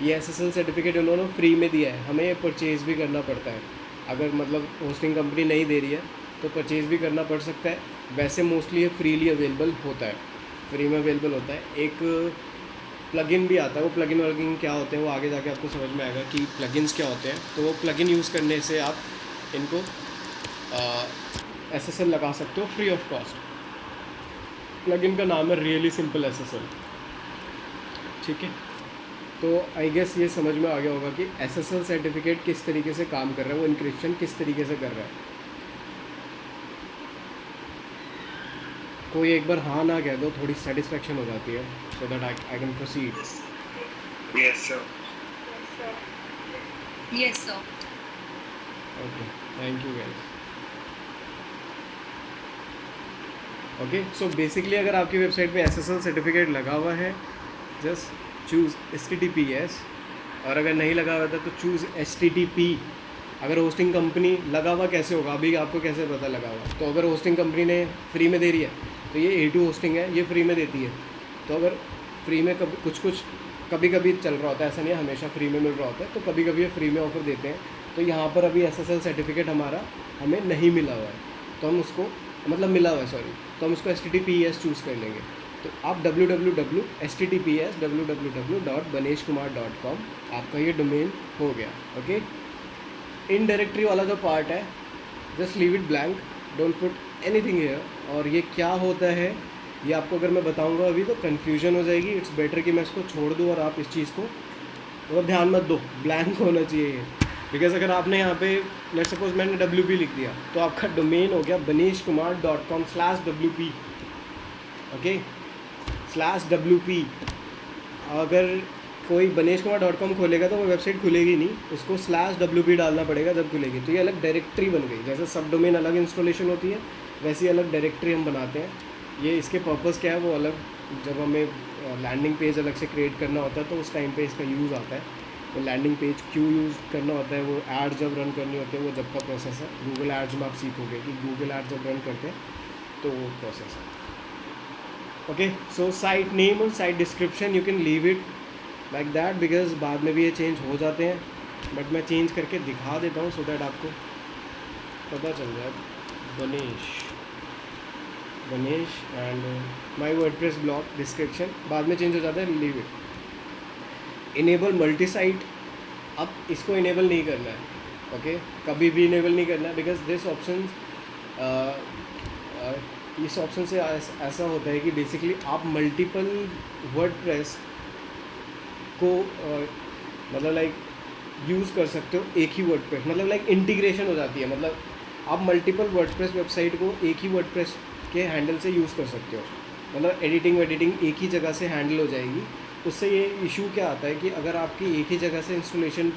Speaker 1: ये एसएसएल सर्टिफिकेट उन्होंने फ्री में दिया है, हमें ये परचेज़ भी करना पड़ता है। अगर मतलब होस्टिंग कंपनी नहीं दे रही है तो परचेज़ भी करना पड़ सकता है। वैसे मोस्टली ये फ्रीली अवेलेबल होता है, फ्री में अवेलेबल होता है। एक प्लगइन भी आता है, वो प्लगइन वर्किंग क्या होते हैं वो आगे जाके आपको समझ में आएगा कि प्लगइन्स क्या होते हैं। तो वो प्लगइन यूज़ करने से आप इनको एसएसएल लगा सकते हो फ्री ऑफ कॉस्ट। प्लगइन का नाम है रियली सिंपल एसएसएल, ठीक है। तो आई गेस ये समझ में आ गया होगा कि एसएसएल सर्टिफिकेट किस तरीके से काम कर रहा है, वो इंक्रिप्शन किस तरीके से कर रहा है। कोई एक बार हाँ ना कह दो, थोड़ी सेटिस्फेक्शन हो जाती है, so that I can proceed.
Speaker 3: Yes, sir.
Speaker 2: Yes, sir.
Speaker 1: Okay, thank you guys. Okay, so basically अगर आपकी वेबसाइट पे एसएसएल सर्टिफिकेट लगा हुआ है, जस्ट चूज़ HTTPS, और अगर नहीं लगा हुआ था तो चूज़ HTTP। अगर होस्टिंग कंपनी लगा हुआ कैसे होगा, अभी आपको कैसे पता लगा हुआ, तो अगर होस्टिंग कंपनी ने फ्री में दे रही है तो ये A2 होस्टिंग है, ये फ्री में देती है। तो अगर फ्री में कभी कभी चल रहा होता है, ऐसा नहीं है हमेशा फ्री में मिल रहा होता है, तो कभी कभी ये फ्री में ऑफ़र देते हैं। तो यहाँ पर अभी एसएसएल सर्टिफिकेट हमें नहीं मिला हुआ है, तो हम उसको मतलब मिला हुआ है सॉरी, तो हम उसको HTTPS चूज़ कर लेंगे। तो आप www.https://www.baneshkumar.com आपका ये डोमेन हो गया। ओके, इन डायरेक्टरी वाला जो पार्ट है just leave it blank, don't put anything here. और ये क्या होता है ये आपको अगर मैं बताऊंगा अभी तो कन्फ्यूजन हो जाएगी। इट्स बेटर कि मैं इसको छोड़ दूँ और आप इस चीज़ को और ध्यान मत दो, ब्लैंक होना चाहिए ये। बिकॉज अगर आपने यहाँ पे लेट्स सपोज मैंने WP लिख दिया तो आपका डोमेन हो गया baneshkumar.com/WP। Okay, /WP। अगर कोई baneshkumar.com खोलेगा तो वो वेबसाइट खुलेगी नहीं, उसको /WP डालना पड़ेगा जब खुलेगी। तो ये अलग डायरेक्टरी बन गई, जैसे सब डोमेन अलग इंस्टॉलेशन होती है वैसी अलग डायरेक्टरी हम बनाते हैं। ये इसके पर्पज़ क्या है वो अलग, जब हमें लैंडिंग पेज अलग से क्रिएट करना होता है तो उस टाइम पे इसका यूज़ आता है। वो लैंडिंग पेज क्यों यूज़ करना होता है, वो एड जब रन करनी होती है, वो जब का प्रोसेस है। गूगल एड्स में आप सीखोगे कि गूगल एड जब रन करते हैं तो वो प्रोसेस है। ओके, सो साइट नेम और site description you can leave it like that, because बाद में भी ये चेंज हो जाते हैं, बट मैं चेंज करके दिखा देता हूँ सो दैट आपको पता चल जाए। Ganesh and my WordPress blog description बाद में चेंज हो जाता है, leave it. Enable multi site, अब इसको इनेबल नहीं करना है। ओके, कभी भी इनेबल नहीं करना है, बिकॉज दिस ऑप्शन इस ऑप्शन से ऐसा होता है कि बेसिकली आप मल्टीपल वर्डप्रेस को मतलब लाइक यूज़ कर सकते हो एक ही वर्डप्रेस, मतलब लाइक इंटीग्रेशन हो जाती है। मतलब आप मल्टीपल वर्डप्रेस वेबसाइट को एक ही वर्डप्रेस के हैंडल से यूज़ कर सकते हो, मतलब एडिटिंग एक ही जगह से हैंडल हो जाएगी। उससे ये इशू क्या आता है कि अगर आपकी एक ही जगह से इंस्टॉलेशन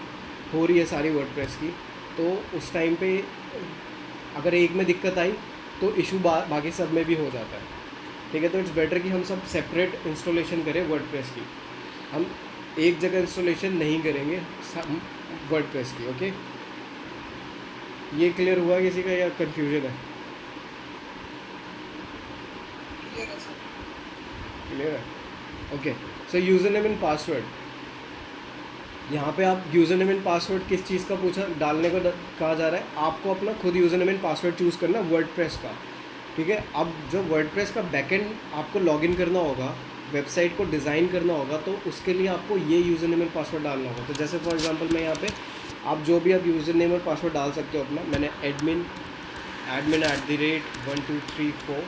Speaker 1: हो रही है सारी वर्डप्रेस की, तो उस टाइम पे अगर एक में दिक्कत आई तो इशू बाकी सब में भी हो जाता है, ठीक है। तो इट्स बेटर कि हम सब सेपरेट इंस्टॉलेशन करें वर्डप्रेस की, हम एक जगह इंस्टॉलेशन नहीं करेंगे वर्डप्रेस की। ओके, ये क्लियर हुआ किसी का या कन्फ्यूजन है?
Speaker 3: Clear है sir.
Speaker 1: क्लियर है? Okay, so user name and password, यहाँ पे आप यूज़र नेम एंड पासवर्ड किस चीज़ का पूछा डालने को कहा जा रहा है? आपको अपना खुद user name and password choose करना वर्डप्रेस का, ठीक है। अब जो वर्डप्रेस का बैकएंड आपको लॉगिन करना होगा, वेबसाइट को डिज़ाइन करना होगा, तो उसके लिए आपको ये यूज़र नेम एंड पासवर्ड डालना होगा। तो जैसे फॉर एग्जांपल मैं यहाँ पे आप जो भी आप यूज़र नेम और पासवर्ड डाल सकते हो अपना, मैंने एडमिन @123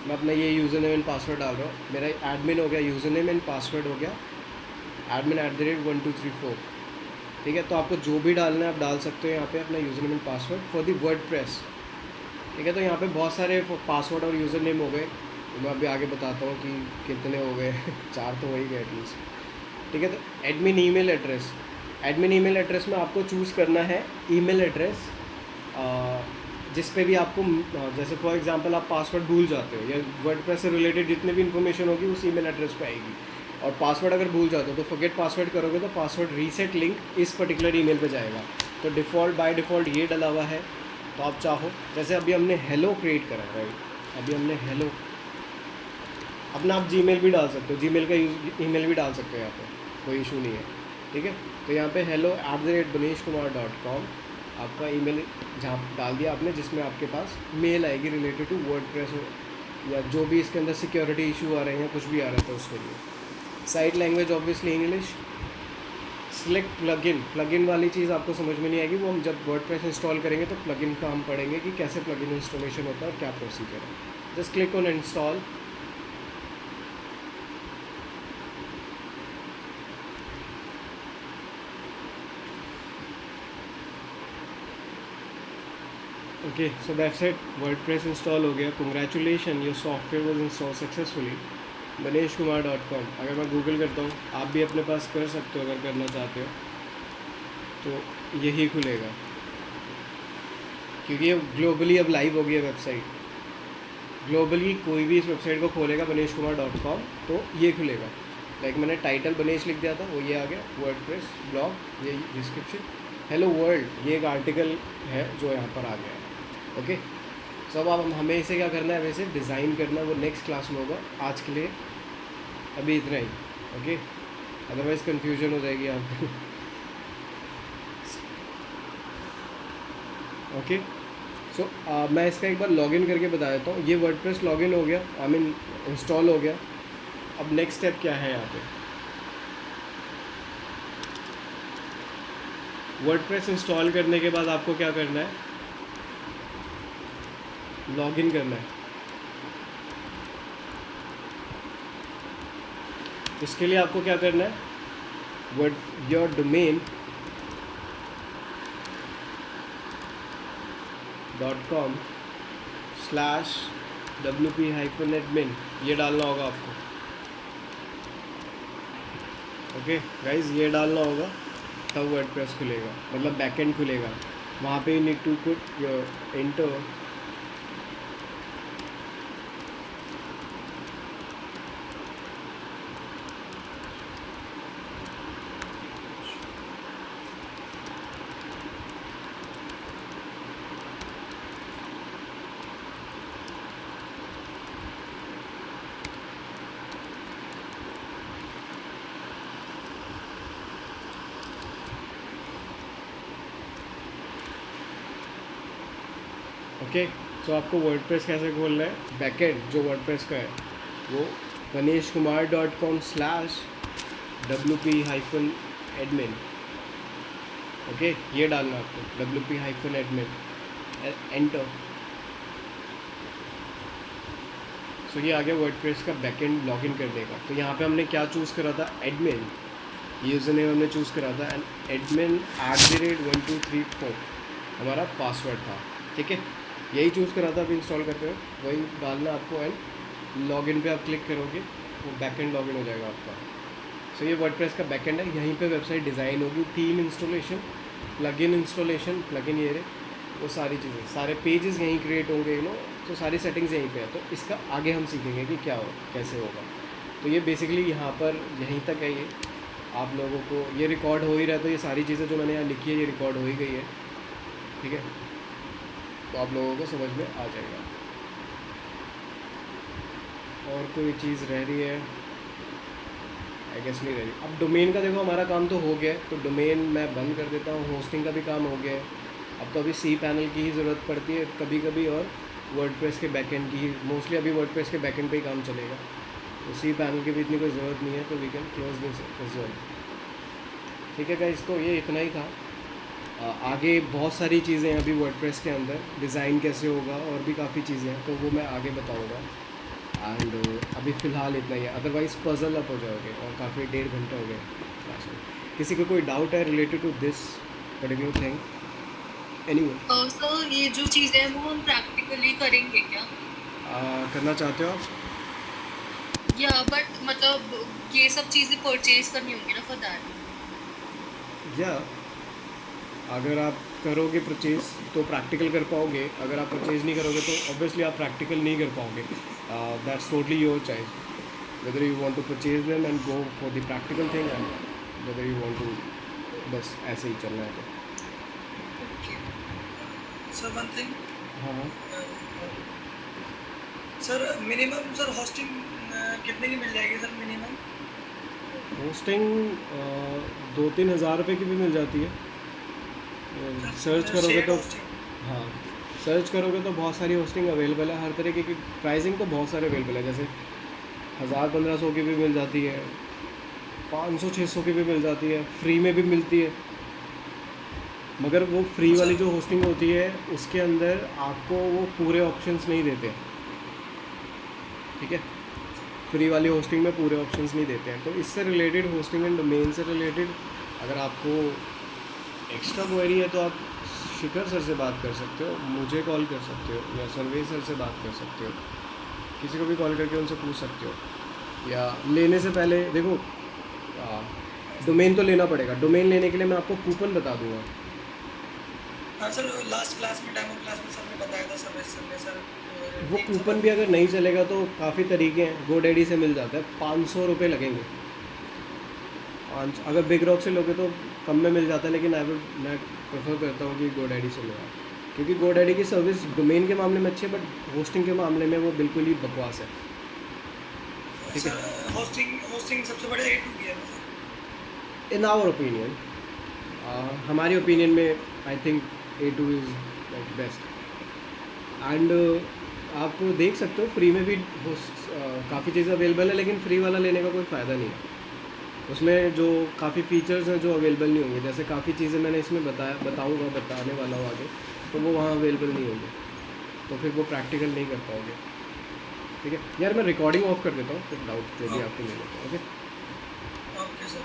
Speaker 1: मैं अपना ये यूज़र नेम एंड पासवर्ड डाल रहा हूँ। मेरा एडमिन हो गया, यूज़र नेम एंड पासवर्ड हो गया एडमिन @1234, ठीक है। तो आपको जो भी डालना है आप डाल सकते हो यहाँ पे अपना user name and password for the WordPress, ठीक है। तो यहाँ पे बहुत सारे पासवर्ड और यूज़र नेम हो गए, तो मैं अभी आगे बताता हूँ कि कितने हो गए 4 तो हो ही गए एटलीस्ट, ठीक है। तो एडमिन ईमेल एड्रेस में आपको चूज़ करना है ईमेल एड्रेस जिस पे भी आपको जैसे फॉर एग्जांपल आप पासवर्ड भूल जाते हो या वर्डप्रेस से रिलेटेड जितने भी इन्फॉर्मेशन होगी उस ईमेल एड्रेस पे आएगी, और पासवर्ड अगर भूल जाते हो तो फॉरगेट पासवर्ड करोगे तो पासवर्ड रीसेट लिंक इस पर्टिकुलर ईमेल पे जाएगा। तो बाय डिफ़ॉल्ट ये डला हुआ है। तो आप चाहो जैसे अभी हमने हेलो क्रिएट करा है, राइट, अभी हमने हेलो, अपना आप जीमेल भी डाल सकते हो, जीमेल का ईमेल भी डाल सकते हो यहाँ पे, कोई इशू नहीं है, ठीक है। तो यहाँ पे hello@ganeshkumar.com आपका ईमेल जहाँ डाल दिया आपने, जिसमें आपके पास मेल आएगी रिलेटेड टू वर्डप्रेस या जो भी इसके अंदर सिक्योरिटी इशू आ रहे हैं, कुछ भी आ रहा था उसके लिए। Site language obviously English. Select plugin वाली चीज़ आपको समझ में नहीं आएगी, वो हम जब वर्डप्रेस इंस्टॉल करेंगे तो प्लगइन का हम पढ़ेंगे कि कैसे प्लगइन इंस्टॉलेशन होता है और क्या प्रोसीजर है। Just click on install. Okay, so that's it, WordPress install हो गया। Congratulation, your software was install successfully. ganeshkumar.com, अगर मैं गूगल करता हूँ, आप भी अपने पास कर सकते हो अगर करना चाहते हो, तो यही खुलेगा, क्योंकि ये ग्लोबली अब लाइव हो गई है वेबसाइट। ग्लोबली कोई भी इस वेबसाइट को खोलेगा ganeshkumar.com तो ये खुलेगा। लाइक मैंने टाइटल गणेश लिख दिया था, वो ये आ गया, वर्डप्रेस ब्लॉग, ये डिस्क्रिप्शन, हेलो वर्ल्ड, ये एक आर्टिकल है जो यहाँ पर आ गया है। ओके, सब अब हमें इसे क्या करना है, वैसे डिज़ाइन करना है, वो नेक्स्ट क्लास में होगा। आज के लिए अभी इतना ही, ओके, अदरवाइज़ कन्फ्यूजन हो जाएगी आपको। ओके, सो मैं इसका एक बार लॉगिन करके बता देता हूँ। ये वर्डप्रेस लॉगिन हो गया, आई मीन इंस्टॉल हो गया। अब नेक्स्ट स्टेप क्या है यहाँ पे, वर्डप्रेस इंस्टॉल करने के बाद आपको क्या करना है, लॉगिन करना है। इसके लिए आपको क्या करना है, योर डोमेन .com/wp-admin ये डालना होगा आपको। ओके गाइज, ये डालना होगा, तब वर्डप्रेस खुलेगा, मतलब बैकएंड खुलेगा। वहाँ पे need to put enter okay. So आपको वर्डप्रेस कैसे खोलना है, बैकएंड जो वर्डप्रेस का है वो ganeshkumar.com/wp-admin, ओके, ये डालना आपको wp-admin, एंटर। सो ये आ गया वर्डप्रेस का बैकएंड लॉगिन करने का। तो यहाँ पे हमने क्या चूज़ करा था, एडमिन, यूज़र नेम हमने चूज़ करा था, एंड admin @1234 हमारा पासवर्ड था, ठीक है। यही चूज़ करा था अभी इंस्टॉल करते हुए, वही डालना आपको एंड लॉगिन पे आप क्लिक करोगे वो बैकएंड लॉगिन हो जाएगा आपका। सो ये वर्डप्रेस का बैकएंड है, यहीं पे वेबसाइट डिज़ाइन होगी, theme installation, plugin installation, plugin ये रहे वो सारी चीज़ें, सारे पेजेस यहीं क्रिएट होंगे तो सारी सेटिंग्स यहीं पे है। तो इसका आगे हम सीखेंगे कि क्या हो कैसे होगा। तो ये बेसिकली यहाँ पर यहीं तक है, ये आप लोगों को ये रिकॉर्ड हो ही रहा है, तो ये सारी चीज़ें जो मैंने यहाँ लिखी है ये रिकॉर्ड हो ही गई है, ठीक है। तो आप लोगों को समझ में आ जाएगा। और कोई चीज़ रह रही है? आई गेस नहीं रह रही। अब डोमेन का देखो हमारा काम तो हो गया है, तो डोमेन मैं बंद कर देता हूँ। होस्टिंग का भी काम हो गया है। अब तो अभी सी पैनल की ही ज़रूरत पड़ती है कभी कभी, और वर्डप्रेस के बैकएंड की ही, मोस्टली अभी वर्डप्रेस के बैकएंड पे ही काम चलेगा, तो सी पैनल की भी इतनी कोई ज़रूरत नहीं है। तो we can close this as well, ठीक है गाइस। तो ये इतना ही था। आगे बहुत सारी चीज़ें हैं अभी वर्डप्रेस के अंदर, डिज़ाइन कैसे होगा और भी काफ़ी चीज़ें हैं, तो वो मैं आगे बताऊँगा। एंड अभी फ़िलहाल इतना ही है, अदरवाइज़ पजल अप हो जाओगे, और काफ़ी 1.5 घंटे हो गए क्लास में। किसी को कोई डाउट है related to this particular thing? Anyway,
Speaker 2: sir ये जो चीज़ें हैं वो हम प्रैक्टिकली करेंगे क्या?
Speaker 1: करना चाहते हो आप?
Speaker 2: या बट मतलब ये सब चीज़ें परचेज करनी होंगी ना फॉर दैट।
Speaker 1: या अगर आप करोगे परचेज़ तो प्रैक्टिकल कर पाओगे, अगर आप परचेज़ नहीं करोगे तो ऑब्वियसली आप प्रैक्टिकल नहीं कर पाओगे। That's totally your choice, whether you want to purchase them and go for the practical thing, and whether you want to बस ऐसे ही चलना है। तो
Speaker 3: सर वन थिंग,
Speaker 1: हाँ,
Speaker 3: सर मिनिमम सर होस्टिंग कितने की मिल जाएगी सर मिनिमम?
Speaker 1: होस्टिंग 2-3 हज़ार रुपये की भी मिल जाती है। सर्च करोगे तो, हाँ, सर्च करोगे तो बहुत सारी होस्टिंग अवेलेबल है, हर तरीके की प्राइसिंग तो बहुत सारे अवेलेबल है, जैसे 1000-1500 की भी मिल जाती है, 500-600 की भी मिल जाती है, फ्री में भी मिलती है। मगर वो फ्री वाली जो होस्टिंग होती है उसके अंदर आपको वो पूरे ऑप्शंस नहीं देते, ठीक है। फ्री वाली होस्टिंग में पूरे ऑप्शंस नहीं देते हैं। तो इससे रिलेटेड, होस्टिंग एंड डोमेन से रिलेटेड अगर आपको एक्स्ट्रा क्वेरी है तो आप शिखर सर से बात कर सकते हो, मुझे कॉल कर सकते हो, या सर्वे सर से बात कर सकते हो, किसी को भी कॉल करके उनसे पूछ सकते हो। या लेने से पहले देखो, डोमेन तो लेना पड़ेगा। डोमेन लेने के लिए मैं आपको कूपन बता दूंगा।
Speaker 3: हाँ सर, लास्ट क्लास में डेमो क्लास में सर ने बताया था सर ने सर
Speaker 1: वो कूपन भी अगर नहीं चलेगा तो काफ़ी तरीके हैं, गोडैडी से मिल जाता है, 500 रुपये लगेंगे। अगर बिग रॉक से लोगे तो कम में मिल जाता है, लेकिन मैं प्रेफर करता हूँ कि गोडैडी से लो, क्योंकि गोडैडी की सर्विस डोमेन के मामले में अच्छी है, बट होस्टिंग के मामले में वो बिल्कुल ही बकवास है, ठीक है।
Speaker 3: होस्टिंग सबसे बड़े A2 की है ना सर?
Speaker 1: इन आवर ओपिनियन, हमारी ओपिनियन में I think A2 is like best. And आप देख सकते हो फ्री में भी काफ़ी चीज़ें अवेलेबल है, लेकिन फ्री वाला लेने का कोई फ़ायदा नहीं है। उसमें जो काफ़ी फ़ीचर्स हैं जो अवेलेबल नहीं होंगे, जैसे काफ़ी चीज़ें मैंने इसमें बताने वाला हूँ आगे, तो वो वहाँ अवेलेबल नहीं होंगे, तो फिर वो प्रैक्टिकल नहीं कर पाओगे, ठीक है। यार मैं रिकॉर्डिंग ऑफ कर देता हूँ, फिर डाउट जो भी आपको मिले, ओके।
Speaker 3: Okay sir.